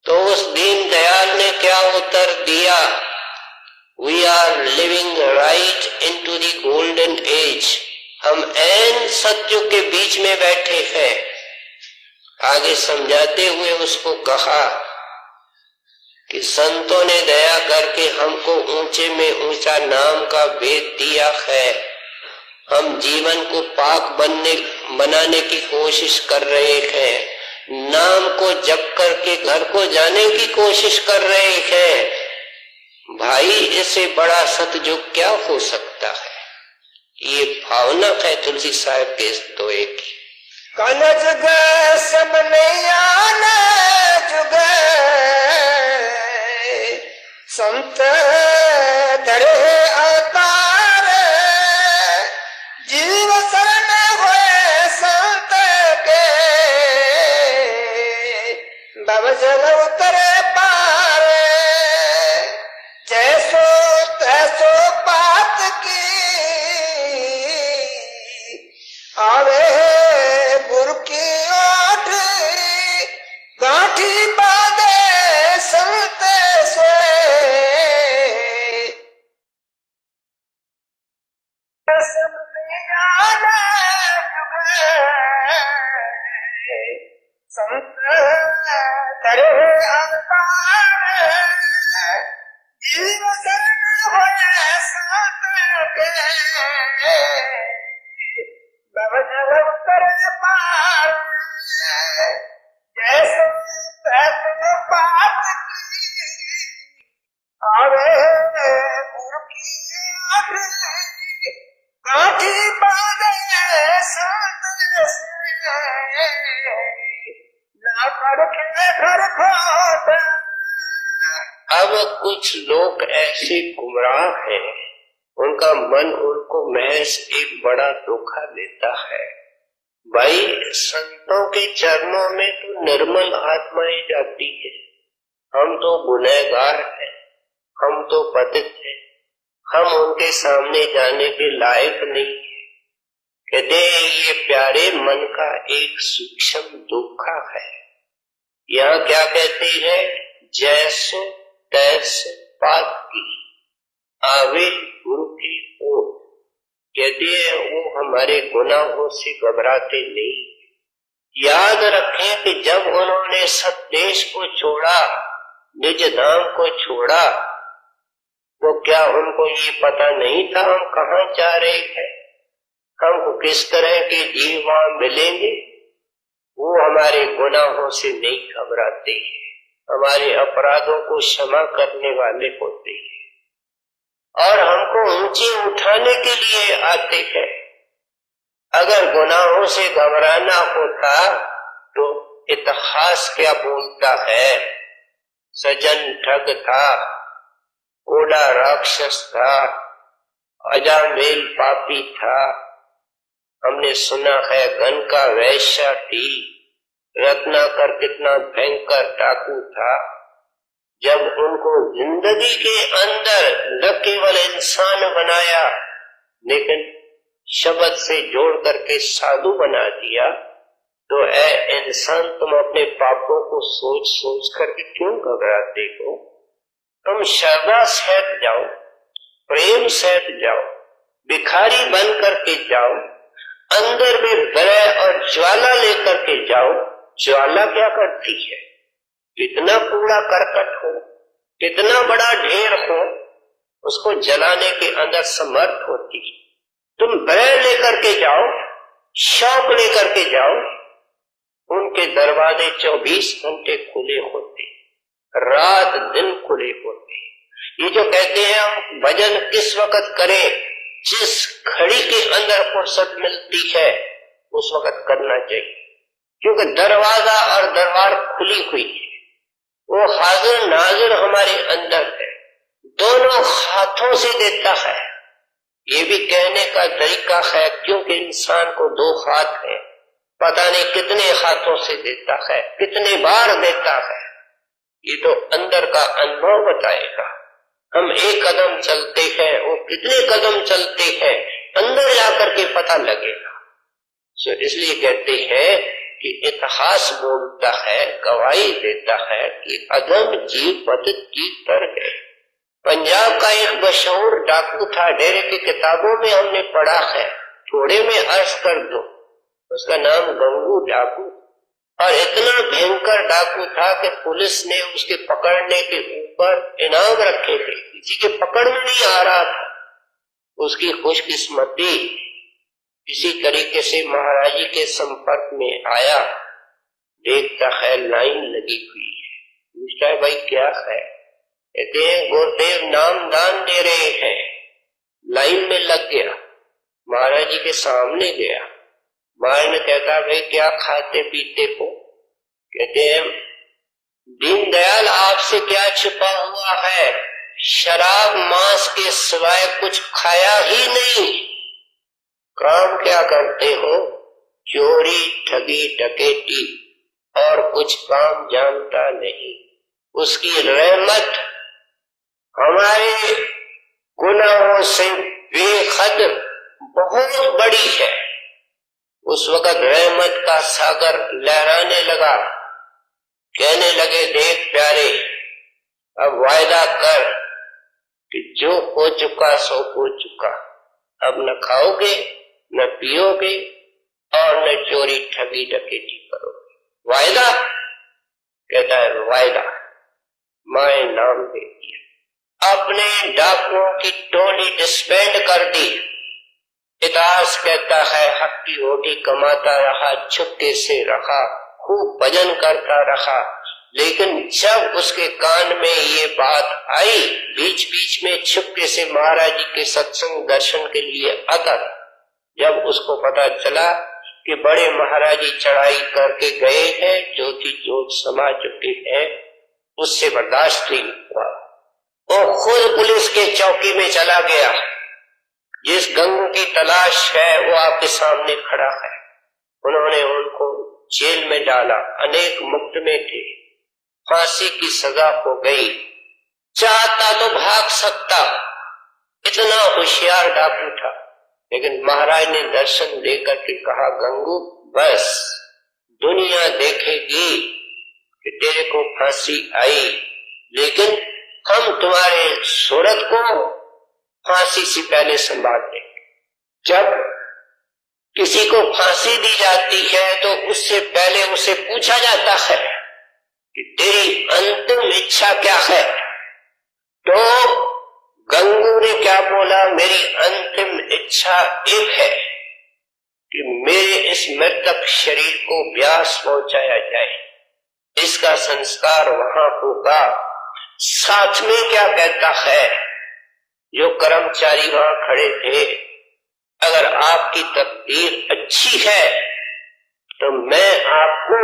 तो उस दीन दयाल ने क्या उत्तर दिया? We are living right into the golden age. हम ऐन सत्युग के बीच में बैठे हैं। आगे समझाते हुए उसको कहा कि संतों ने दया करके हमको ऊंचे में ऊंचा नाम का भेद दिया है। हम जीवन को पाक बनाने की कोशिश कर रहे हैं, नाम को जप करके घर को जाने की कोशिश कर रहे हैं, भाई इससे बड़ा सतयुग क्या हो सकता है। ये भावना है तुलसी साहब के इस दोहे की। कन जुग सब नैयान जुग संत धरे अवतार जीव शरण होए संत के भव जल उतरे पार जैसो तैसो बात की आवे गुरु की ओट गांठी बांधे संत से संत धरे अवतार जीव शरण होए संत के भव जल उतरे पार जैसे तैसे बात की आवे गुरु की आठ गांठी बांधे संत से ना करके घर खोट। अब कुछ लोग ऐसे गुमराह हैं, उनका मन उनको महज एक बड़ा धोखा देता है। भाई संतों के चरणों में तो निर्मल आत्माएं जाती है। हम तो गुनहगार हैं, हम तो पतित हैं, हम उनके सामने जाने के लायक नहीं है। कहते ये प्यारे मन का एक सूक्ष्म धोखा है। यहाँ क्या कहते हैं, जैसो तैसो बात की आवे गुरु की ओर। कहते हैं वो हमारे गुनाहों से घबराते नहीं। याद रखें कि जब उन्होंने सतदेश को छोड़ा, निज धाम को छोड़ा, तो क्या उनको ये पता नहीं था हम कहाँ जा रहे हैं, हमको किस तरह के जीव वहां मिलेंगे। वो हमारे गुनाहों से नहीं घबराते हैं, हमारे अपराधों को क्षमा करने वाले होते हैं और हमको ऊंचे उठाने के लिए आते हैं। अगर गुनाहों से घबराना होता तो इतिहास क्या बोलता है, सजन ठग था, ओडा राक्षस था, अजामेल पापी था, हमने सुना है घन का वैश्या थी, रत्नाकर कितना भयंकर डाकू था। जब उनको जिंदगी के अंदर न केवल इंसान बनाया लेकिन शब्द से जोड़ करके साधु बना दिया, तो ऐ इंसान तुम अपने पापों को सोच सोच करके क्यों घबराते हो। तुम श्रद्धा सहित जाओ, प्रेम सहित जाओ, भिखारी बन करके जाओ, अंदर में विरह और ज्वाला लेकर के जाओ। ज्वाला क्या करती है, कितना कूड़ा करकट हो, कितना बड़ा ढेर हो, उसको जलाने के अंदर समर्थ होती है। तुम विरह लेकर के जाओ, शौक लेकर के जाओ, उनके दरवाजे 24 घंटे खुले होते, रात दिन खुले होते। ये जो कहते हैं हम भजन किस वक्त करें, जिस घड़ी के अंदर फुर्सत मिलती है उस वक्त करना चाहिए, क्योंकि दरवाजा और दरबार खुली हुई है। वो हाजिर नाजिर हमारे अंदर है, दोनों हाथों से देता है। ये भी कहने का तरीका है क्योंकि इंसान को 2 हाथ है, पता नहीं कितने हाथों से देता है, कितने बार देता है। ये तो अंदर का अनुभव बताएगा। हम एक कदम चलते हैं, वो कितने कदम चलते हैं, अंदर जाकर के पता लगेगा। इसलिए कहते हैं कि इतिहास बोलता है, गवाही देता है कि अदम जीव पतित की तर है। पंजाब का एक मशहूर डाकू था, डेरे की किताबों में हमने पढ़ा है, थोड़े में अर्ज कर दो, उसका नाम गंगू डाकू। और इतना भयंकर डाकू था कि पुलिस ने उसके पकड़ने के ऊपर इनाम रखे थे, किसी के पकड़ में नहीं आ रहा था। उसकी खुशकिस्मती इसी तरीके से महाराज जी के संपर्क में आया, देखता है लाइन लगी हुई है, पूछता है भाई क्या है, कहते हैं गुरुदेव नाम दान दे रहे हैं, लाइन में लग गया, महाराज जी के सामने गया। महाराज ने कहता भाई क्या खाते पीते हो? कहते हैं दीनदयाल आपसे क्या छिपा हुआ है, शराब मांस के सिवाय कुछ खाया ही नहीं। काम क्या करते हो? चोरी ठगी डकैती, और कुछ काम जानता नहीं। उसकी रहमत हमारे गुनाहों से बेहद बहुत बड़ी है। उस वक्त रहमत का सागर लहराने लगा, कहने लगे देख प्यारे, अब वायदा कर कि जो हो चुका सो हो चुका, अब न खाओगे न पियोगे और न चोरी ठगी डकैती करोगे। वायदा? कहता है वायदा। माए नाम दे दिया, अपने डाकुओं की टोली डिस्बैंड कर दी। इतिहास कहता है हक की रोटी कमाता रहा, छुपके से रहा, खूब भजन करता रहा, लेकिन जब उसके कान में ये बात आई, बीच बीच में छुपके से महाराज जी के सत्संग दर्शन के लिए आता, जब उसको पता चला कि बड़े महाराज जी चढ़ाई करके गए हैं, ज्योति ज्योत समा चुके हैं, उससे बर्दाश्त नहीं हुआ। वो खुद पुलिस के चौकी में चला गया। जिस गंगू की तलाश है वो आपके सामने खड़ा है। उन्होंने उनको जेल में डाला, अनेक मुकदमे थे, फांसी की सजा हो गई। चाहता तो भाग सकता, इतना होशियार डाकू था, लेकिन महाराज ने दर्शन देकर के कहा गंगू बस दुनिया देखेगी कि तेरे को फांसी आई, लेकिन हम तुम्हारे सूरत को फांसी से पहले संभाल लेंगे। जब किसी को फांसी दी जाती है तो उससे पहले उसे पूछा जाता है कि तेरी अंतिम इच्छा क्या है। तो गंगू ने क्या बोला, मेरी अंतिम इच्छा एक है कि मेरे इस मृतक शरीर को ब्यास पहुंचाया जाए, इसका संस्कार वहां होगा। साथ में क्या कहता है, जो कर्मचारी वहां खड़े थे, अगर आपकी तकदीर अच्छी है तो मैं आपको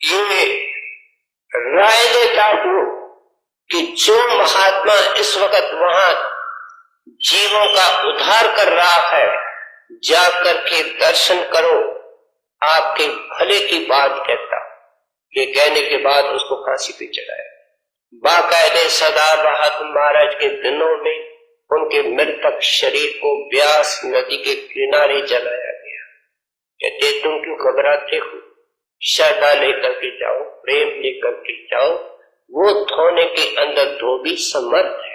ये राय देता हूं कि जो महात्मा इस वक्त वहां जीवों का उद्धार कर रहा है, जाकर के दर्शन करो, आपके भले की बात कहता। ये कहने के बाद उसको फांसी पे चढ़ाया। बाकायदे सदा बहादुर महाराज के दिनों में उनके मृतक शरीर को ब्यास नदी के किनारे जलाया गया। कहते तुम क्यों घबराते हो, श्रद्धा लेकर के जाओ, प्रेम लेकर के जाओ, वो धोने के अंदर धोबी समर्थ है।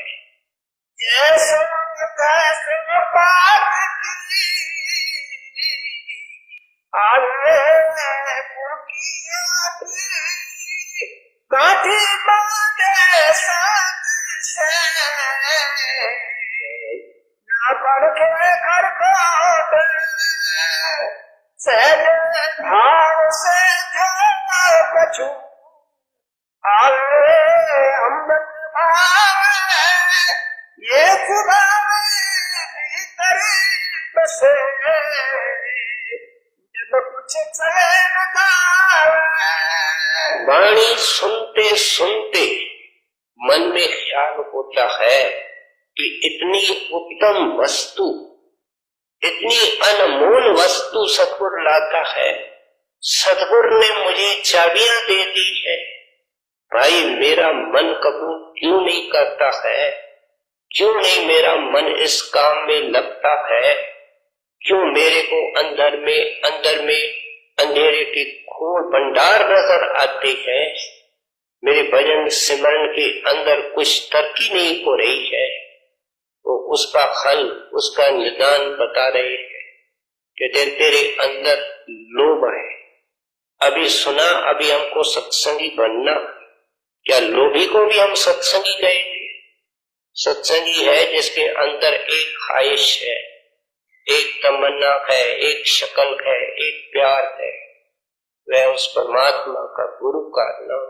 काठी बांधे साथ से ना पढ़ के कर खोटे सहज भाव से जो कछु आवे अमृत भावे ये खुदा भीतर बसे जब कुछ चैन गावे। वाणी सुनते सुनते मन में ख्याल होता है कि इतनी उत्तम वस्तु, इतनी अनमोल वस्तु सतगुरु लाता है। सतगुरु ने मुझे चाबियां दे दी है, भाई मेरा मन कबूल क्यों नहीं करता है, क्यों नहीं मेरा मन इस काम में लगता है, क्यों मेरे को अंदर में अंधेरे के घोर भंडार नजर आते हैं। मेरे भजन सिमरन के अंदर कुछ तरक्की नहीं हो रही है। वो उसका हल, उसका निदान बता रहे हैं कि तेरे अंदर लोभ है। अभी सुना, अभी हमको सत्संगी बनना। क्या लोभी को भी हम सत्संगी कहेंगे? सत्संगी है जिसके अंदर एक ख्वाहिश है, एक तमन्ना है, एक शक्ल है, एक प्यार है, वह उस परमात्मा का, गुरु का नाम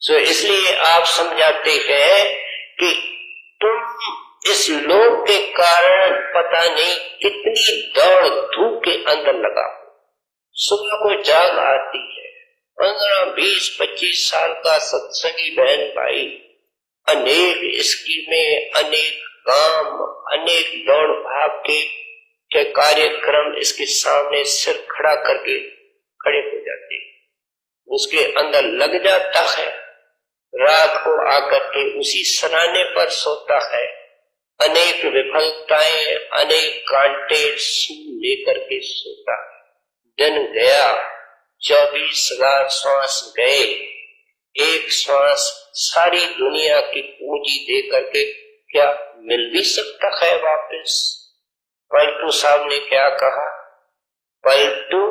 सो इसलिए आप समझाते हैं कि तुम इस लोक के कारण पता नहीं कितनी दौड़ धूप के अंदर लगा। सुबह को जाग आती है, 15, 20, 25 साल का सत्संगी बहन भाई, अनेक स्कीमें, अनेक काम, अनेक दौड़ भाग के कार्यक्रम इसके सामने सिर खड़ा करके खड़े हो जाते, उसके अंदर लग जाता है। रात को आकर के उसी सराहने पर सोता है, अनेक विफलताएं, अनेक कांटे लेकर के सोता है। दिन गया, 24,000 श्वास गए, एक श्वास सारी दुनिया की पूंजी दे करके क्या मिल भी सकता है वापस? पलटू साहब ने क्या कहा? पलटू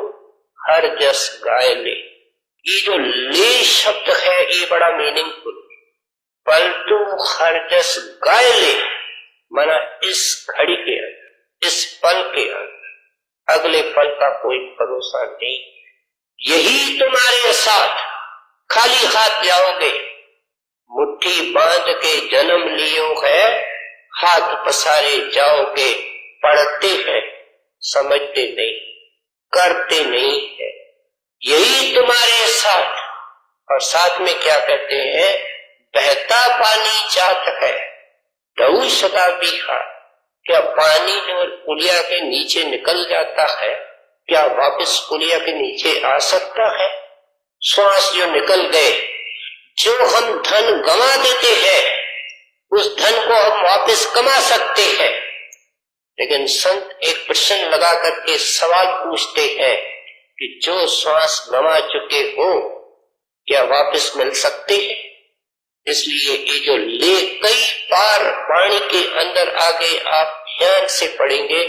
हर जस गाय ले। ये जो ले शब्द है ये बड़ा मीनिंगफुल। पलटू हर जस गाय ले, माना इस घड़ी के अंदर, इस पल के अंदर, अगले पल का कोई भरोसा नहीं। यही तुम्हारे साथ, खाली हाथ जाओगे, मुट्ठी बांध के जन्म लियो है, हाथ पसारे जाओगे। पढ़ते हैं, समझते नहीं, करते नहीं है, यही तुम्हारे साथ। और साथ में क्या कहते हैं? बहता पानी जात है, दऊ सदा बिखा। क्या पानी जो पुलिया के नीचे निकल जाता है, क्या वापस पुलिया के नीचे आ सकता है? श्वास जो निकल गए, जो हम धन गंवा देते हैं, उस धन को हम वापस कमा सकते हैं। लेकिन संत एक प्रश्न लगा करके सवाल पूछते हैं कि जो श्वास गंवा चुके हो, क्या वापस मिल सकते हैं? इसलिए ये जो ले, कई बार वाणी के अंदर आगे आप ध्यान से पढ़ेंगे,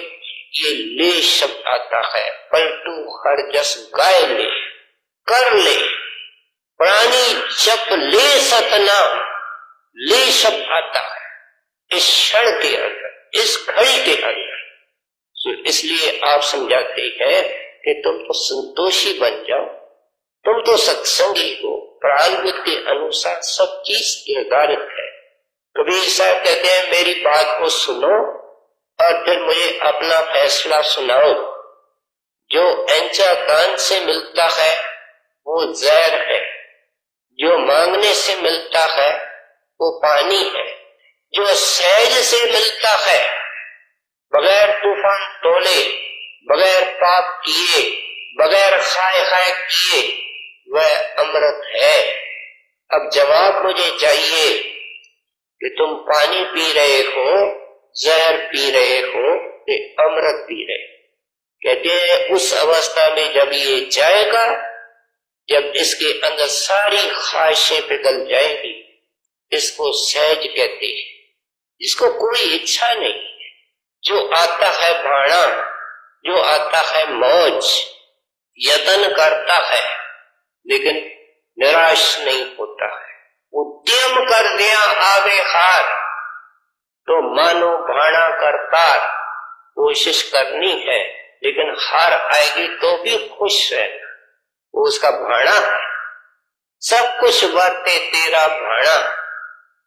ये ले शब्द आता है। पलटू हर जस गाय ले, कर ले, प्राणी जप ले सतनाम, ले शब्द आता है इस क्षण के अंदर, इस घड़ी के अंदर। तो इसलिए आप समझाते हैं कि तुम तो संतोषी बन जाओ, तुम तो सत्संगी हो, प्रारब्ध के अनुसार सब चीज निर्धारित है। कबीर साहब कहते हैं मेरी बात को सुनो और फिर मुझे अपना फैसला सुनाओ। जो ऐंचा कान से मिलता है वो जहर है, जो मांगने से मिलता है वो पानी है, जो सहज से मिलता है, बगैर तूफान तोले, बगैर पाप किए, बगैर खाए खाए किए, वह अमृत है। अब जवाब मुझे चाहिए कि तुम पानी पी रहे हो, जहर पी रहे हो, कि अमृत पी रहे। कहते हैं उस अवस्था में जब ये जाएगा, जब इसके अंदर सारी ख्वाहिशें पिघल जाएंगी, इसको सहज कहते हैं। इसको कोई इच्छा नहीं, जो आता है भाना, जो आता है मौज, यत्न करता है लेकिन निराश नहीं होता है। उद्यम कर दिया आवे हार, तो मानो भाना करतार। कोशिश करनी है लेकिन हार आएगी तो भी खुश रहना, वो उसका भाना है। सब कुछ वर्ते तेरा भाना,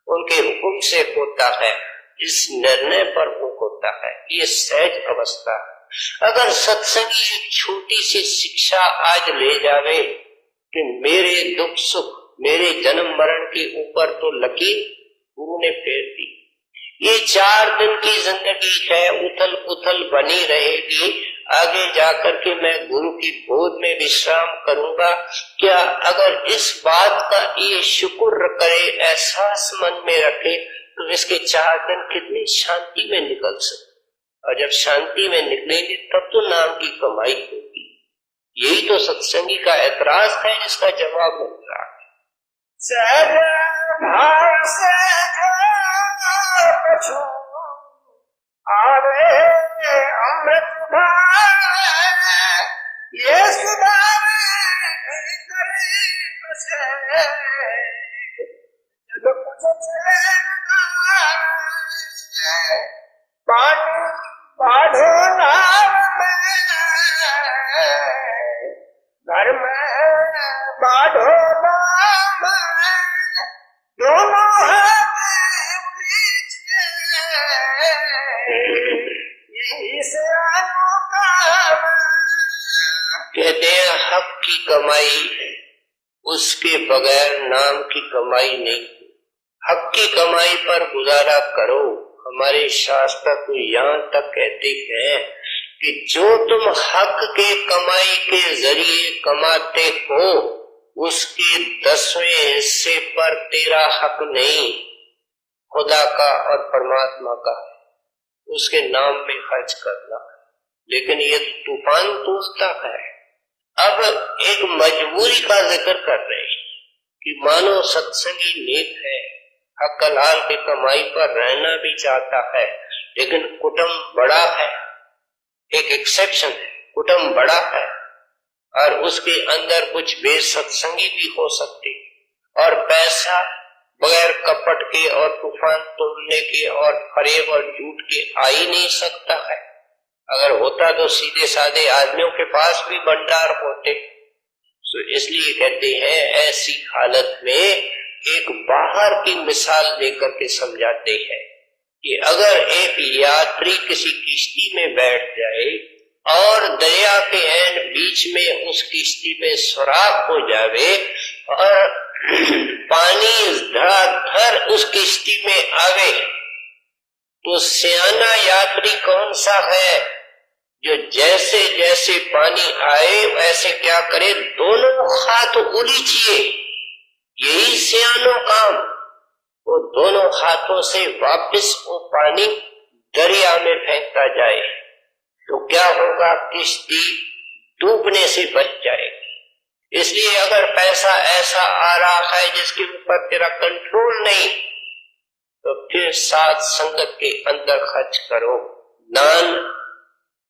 उनके हुक्म से होता है, इस निर्णय पर वो होता है। ये सहज अवस्था है। अगर सत्संगी एक छोटी सी शिक्षा आज ले जावे कि मेरे दुख सुख, मेरे जन्म मरण के ऊपर तो लकीर गुरु ने फेर दी, ये 4 दिन की जिंदगी है, उथल पुथल बनी रहेगी, आगे जाकर के मैं गुरु की गोद में विश्राम करूंगा। क्या अगर इस बात का ये शुक्र करे, एहसास मन में रखे, तो इसके 4 दिन कितनी शांति में निकल सकते। और जब शांति में निकलेंगे तब तो नाम की कमाई होगी। यही तो सत्संगी का ऐतराज है, जिसका जवाब मिल रहा है। सहज भाव से आवे अमृत भाव, ये सुधारे पानी बाढ़ो नाव में, घर में बाढ़ो नाम, हक की कमाई, उसके बगैर नाम की कमाई नहीं। हक की कमाई पर गुजारा करो। हमारे शास्त्र तो यहाँ तक कहते हैं कि जो तुम हक के कमाई के जरिए कमाते हो, उसके 10वें हिस्से पर तेरा हक नहीं, खुदा का और परमात्मा का, उसके नाम में खर्च करना। लेकिन ये तूफान तूफता है। अब एक मजबूरी का जिक्र कर रहे हैं कि मानो सत्संगी नेक है, हक हलाल की कमाई पर रहना भी चाहता है, लेकिन कुटुंब बड़ा है। एक एक्सेप्शन है, कुटुंब बड़ा है और उसके अंदर कुछ बेसत्संगी भी हो सकते, और पैसा बगैर कपट के और तूफान तोड़ने के और फरेब और झूठ के आ ही नहीं सकता है। अगर होता तो सीधे साधे आदमियों के पास भी भंडार होते। तो इसलिए कहते हैं ऐसी हालत में एक बाहर की मिसाल देकर के समझाते हैं कि अगर एक यात्री किसी किश्ती में बैठ जाए और दरिया के एंड बीच में उस किश्ती में सुराख हो जावे और पानी धड़ाधड़ उस किश्ती में आवे, तो सियाना यात्री कौन सा है जो जैसे जैसे पानी आए वैसे क्या करे, दोनों हाथ उलीचिए। यही सियानो काम। वो दोनों हाथों से वापस वो पानी दरिया में फेंकता जाए, तो क्या होगा, किश्ती डूबने से बच जाएगी। इसलिए अगर पैसा ऐसा आ रहा है जिसके ऊपर तेरा कंट्रोल नहीं, तो फिर साथ संगत के अंदर खर्च करो। दान,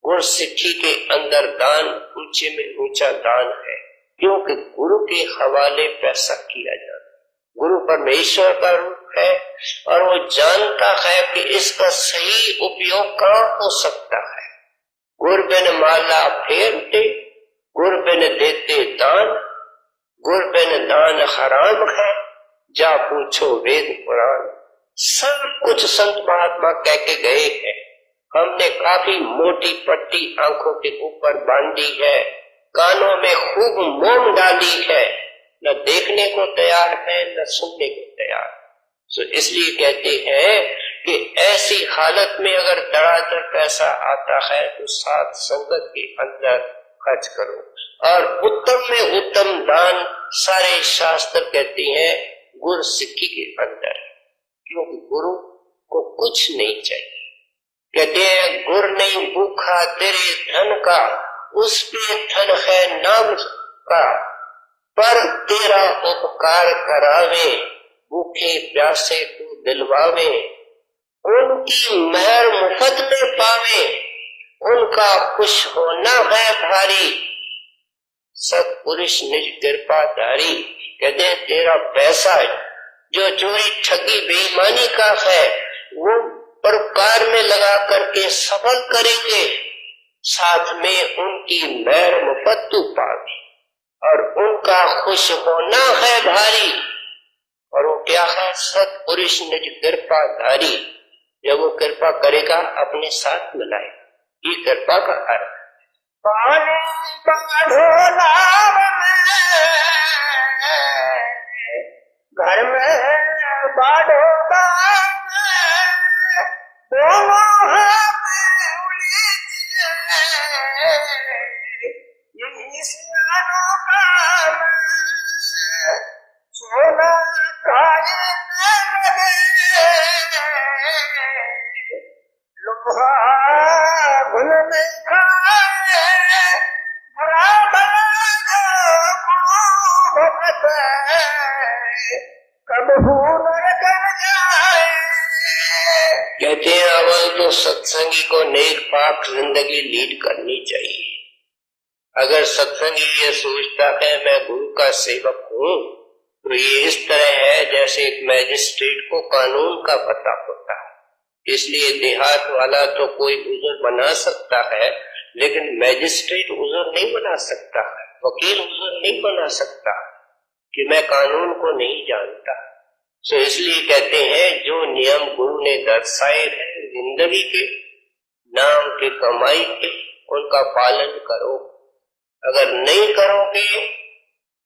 गुरु सिक्खी के अंदर दान ऊंचे में ऊंचा दान है, क्योंकि गुरु के हवाले पैसा किया जाता है। गुरु परमेश्वर का रूप है और वो जानता है कि इसका सही उपयोग कहाँ हो सकता है। गुरु बिन माला फेरते, गुरु बिन देते दान, गुरु बिन दान हराम है, जा पूछो वेद पुराण। सब कुछ संत महात्मा कह के गए हैं। हमने काफी मोटी पट्टी आंखों के ऊपर बांधी है, कानों में खूब मोम डाली है, न देखने को तैयार है न सुनने को तैयार। तो इसलिए कहते हैं कि ऐसी हालत में अगर धड़ाधड़ पैसा आता है तो साथ संगत के अंदर खर्च करो। और उत्तम में उत्तम दान सारे शास्त्र कहते हैं गुरु सिक्खी के अंदर, क्योंकि गुरु को कुछ नहीं चाहिए। कहते हैं गुर नहीं भूखा तेरे धन का, उस पे धन है नाम का, पर तेरा उपकार करावे, भूखे प्यासे को दिलवावे, उनकी मेहर मुफ्त में पावे, उनका खुश होना है भारी, सतपुरुष निज कृपाधारी। कहते हैं तेरा पैसा जो चोरी ठगी बेईमानी का है वो परोपकार में लगा करके सफल करेंगे, साथ में उनकी मेहर मुफ्त पावे और उनका खुश होना है भारी। और वो क्या है, सतपुरुष निज कृपाधारी। जब वो कृपा करेगा अपने साथ मिलाएगा, ये कृपा का अर्थ। पानी बाढ़ो नाव में, घर में बाढ़ो दोनों हाथ उलीचिए, यही सियानों काम, सोना काहे न लगे, लोहा घुल में खाए, बराबर जो भगत कबहू न कर जाए। कहते हैं अवल तो सत्संगी को नेक पाक जिंदगी लीड करनी चाहिए। अगर सत्संगी ये सोचता है मैं गुरु का सेवक हूँ, तो ये इस तरह है जैसे एक मैजिस्ट्रेट को कानून का पता होता है। इसलिए देहात वाला तो कोई उज़र बना सकता है, लेकिन मैजिस्ट्रेट उज़र नहीं बना सकता है, वकील उज़र नहीं बना सकता कि मैं कानून को नहीं जानता। तो इसलिए कहते हैं जो नियम गुरु ने दर्शाए हैं जिंदगी के, नाम के, कमाई के, उनका पालन करो। अगर नहीं करोगे,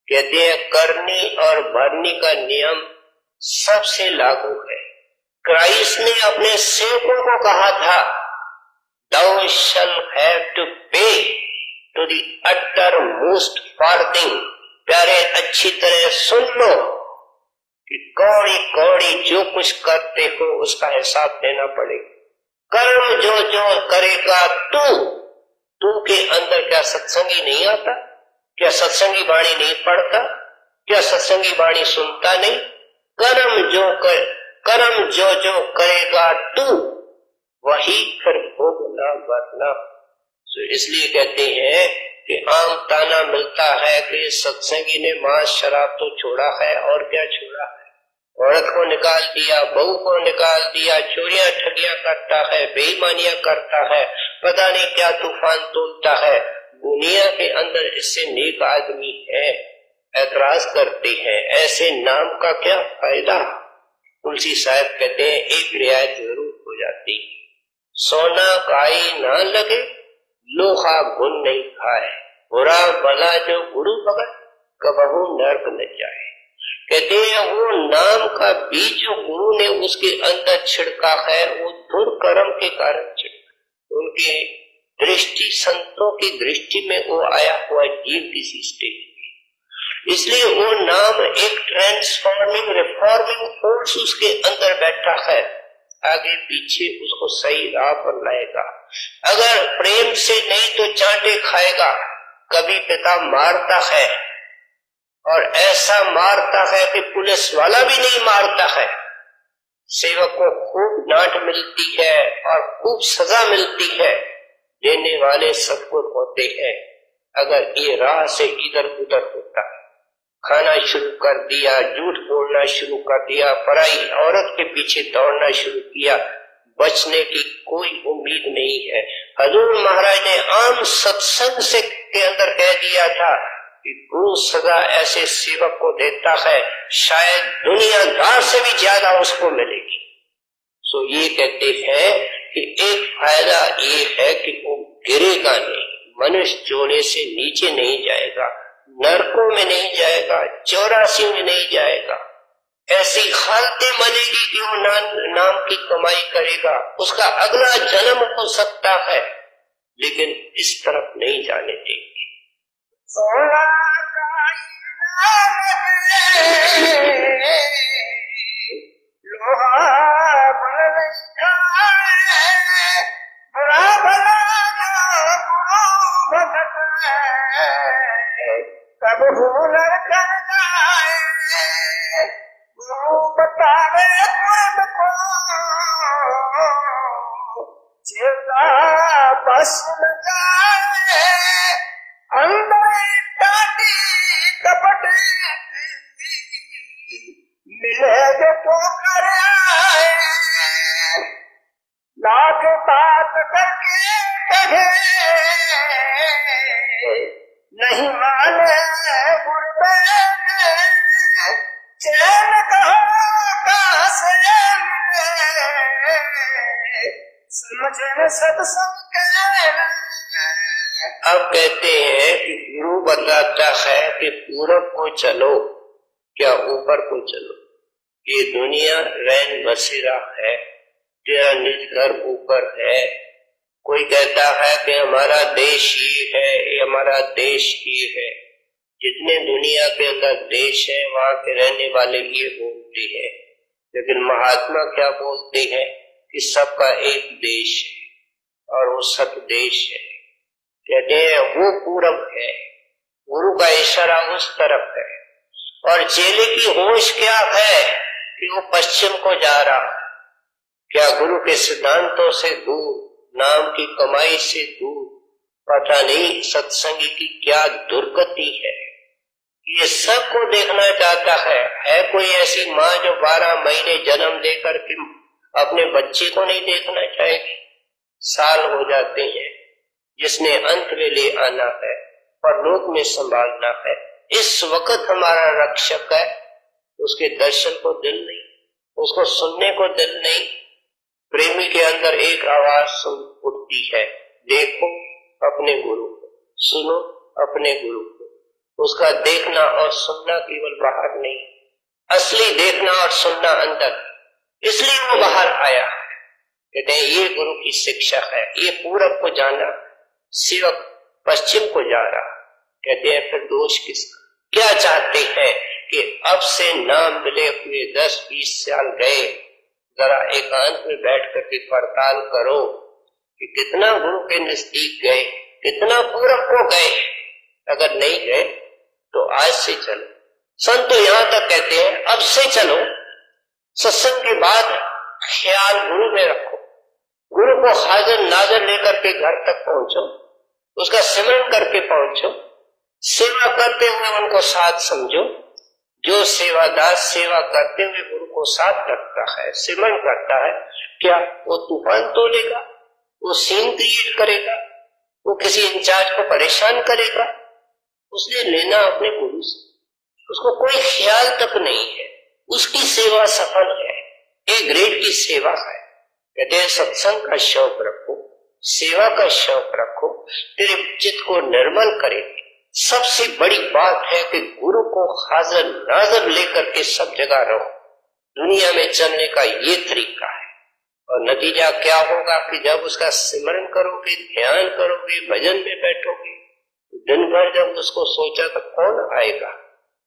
कहते हैं करनी और भरनी का नियम सबसे लागू है। क्राइस्ट ने अपने सेवकों को कहा था, thou shall have to pay to the uttermost farthing। प्यारे अच्छी तरह सुन लो कि कौड़ी कौड़ी जो कुछ करते हो उसका हिसाब देना पड़ेगा। कर्म जो जो करेगा तू के अंदर क्या सत्संगी नहीं आता? क्या सत्संगी वाणी नहीं पढ़ता? क्या सत्संगी वाणी सुनता नहीं? कर्म जो जो करेगा तू वही फिर भोगना भरना। तो इसलिए कहते हैं कि आम ताना मिलता है कि सत्संगी ने मांस शराब तो छोड़ा है, और क्या छोड़ा है? औरत को निकाल दिया, बहू को निकाल दिया, चोरियां ठगियां करता है, बेईमानियां करता है, पता नहीं क्या तूफान तोलता है। दुनिया के अंदर इससे नेक आदमी है, ऐतराज करते हैं, ऐसे नाम का क्या फायदा? तुलसी साहब कहते हैं एक रियायत जरूर हो जाती, सोना काई ना लगे, लोहा गुण नहीं खाए, बुरा भला जो गुरु भगत, कबहू नर्क न जाए। कहते हैं वो नाम का बीज जो गुरु ने उसके अंदर छिड़का है, वो दुर्कर्म के कारण छिड़का। उनकी दृष्टि, संतों की दृष्टि में वो आया हुआ जीव किसी स्टेज, इसलिए वो नाम एक ट्रांसफॉर्मिंग रिफॉर्मिंग फोर्स उसके अंदर बैठा है, आगे पीछे उसको सही राह पर लाएगा। अगर प्रेम से नहीं तो चांटे खाएगा। कभी पिता मारता है और ऐसा मारता है कि पुलिस वाला भी नहीं मारता है, सेवक को खूब डांट मिलती है और खूब सजा मिलती है, देने वाले सद्गुण होते हैं। अगर ये राह से इधर उधर होता है, खाना शुरू कर दिया, झूठ बोलना शुरू कर दिया, पराई औरत के पीछे दौड़ना शुरू किया, बचने की कोई उम्मीद नहीं है। हजूर महाराज ने आम सत्संग से के अंदर कह दिया था कि गुरु सजा ऐसे सेवक को देता है, शायद दुनियादार से भी ज्यादा उसको मिलेगी। सो ये कहते हैं कि एक फायदा ये है कि वो गिरेगा नहीं, मनुष्य जोड़े से नीचे नहीं जाएगा, नरकों में नहीं जाएगा, 84 में नहीं जाएगा। ऐसी हालतें बनेगी कि वो नाम की कमाई करेगा, उसका अगला जन्म हो सकता है, लेकिन इस तरफ नहीं जाने देंगे। कब हुनर कर जाए, गुरु बतावे खुद को, चेता बस न जाए, अंदर टाटी कपट मिले तो कर आए, लाख बात करके कहे नहीं माने गुरबे, चैन कहाँ से मिले, समझे सत्संग के। अब कहते हैं कि गुरु बताता है कि पूरब को चलो, क्या ऊपर को चलो। ये दुनिया रैन बसेरा है, तेरा निज घर ऊपर है। कोई कहता है कि हमारा देश ही है, ये हमारा देश ही है। जितने दुनिया के अंदर देश है वहां के रहने वाले ये बोलते हैं, लेकिन महात्मा क्या बोलते हैं कि सबका एक देश है और वो सत देश है। कहते हैं वो पूरब है, गुरु का इशारा उस तरफ है, और चेले की होश क्या है कि वो पश्चिम को जा रहा है। क्या गुरु के सिद्धांतों से दूर, नाम की कमाई से दूर, पता नहीं सत्संगी की क्या दुर्गति है। ये सबको देखना चाहता है कोई ऐसी माँ जो 12 महीने जन्म देकर के अपने बच्चे को नहीं देखना चाहेगी? साल हो जाते हैं, जिसने अंत में ले आना है, परलोक में संभालना है, इस वक्त हमारा रक्षक है, उसके दर्शन को दिल नहीं, उसको सुनने को दिल नहीं। प्रेमी के अंदर एक आवाज सुन उठती है, देखो अपने गुरु को, सुनो अपने गुरु को। उसका देखना और सुनना केवल बाहर नहीं, असली देखना और सुनना अंदर, इसलिए वो बाहर आया। कहते हैं ये गुरु की शिक्षा है। ये पूरब को जाना, सेवक पश्चिम को जा रहा। कहते हैं फिर दोष किसका? क्या चाहते हैं कि अब से नाम मिले हुए 10-20 साल गए, जरा एकांत में बैठ करके पड़ताल करो कि कितना गुरु के नजदीक गए, कितना पूरब को गए। अगर नहीं गए तो आज से चलो। संत तो यहां तक कहते हैं अब से चलो, सत्संग के बाद ख्याल गुरु में रखो, गुरु को हाजिर नाजर लेकर के घर तक पहुंचो, उसका सिमरन करके पहुंचो, सेवा करते हुए उनको साथ समझो। जो सेवादार सेवा करते हुए गुरु को साथ रखता है, सिमरन करता है, क्या वो तूफान तोलेगा, वो सीन क्रिएट करेगा, वो किसी इंचार्ज को परेशान करेगा? उसने लेना अपने गुरु से, उसको कोई ख्याल तक नहीं है, उसकी सेवा सफल है, एक ग्रेड की सेवा है। कहते हैं सत्संग का शौक रखो, सेवा का शौक रखो, तेरे चित्त को निर्मल करेगी। सबसे बड़ी बात है कि गुरु को हाजिर नाजर लेकर के सब जगह रहो। दुनिया में चलने का ये तरीका है, और नतीजा क्या होगा कि जब उसका सिमरन करोगे, ध्यान करोगे, भजन में बैठोगे, दिन भर जब उसको सोचा तो कौन आएगा?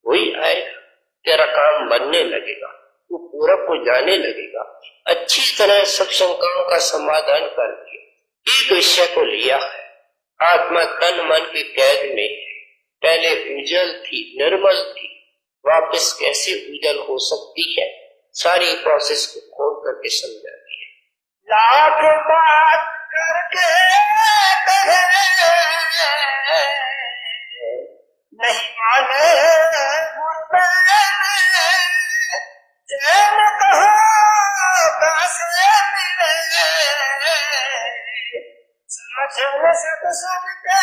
वही आएगा। तेरा काम बनने लगेगा, वो पूरब को जाने लगेगा। अच्छी तरह सब शंकाओं का समाधान करके एक विषय को लिया है। आत्मा तन मन की कैद में है, पहले उजल थी, निर्मल थी, वापस कैसे उजल हो सकती है? सारी प्रोसेस को खोल करके समझा दिया। लाख बात करके नहीं माने मुर्दे चैन कहाँ कैसे मिले, समझ न सत्संग के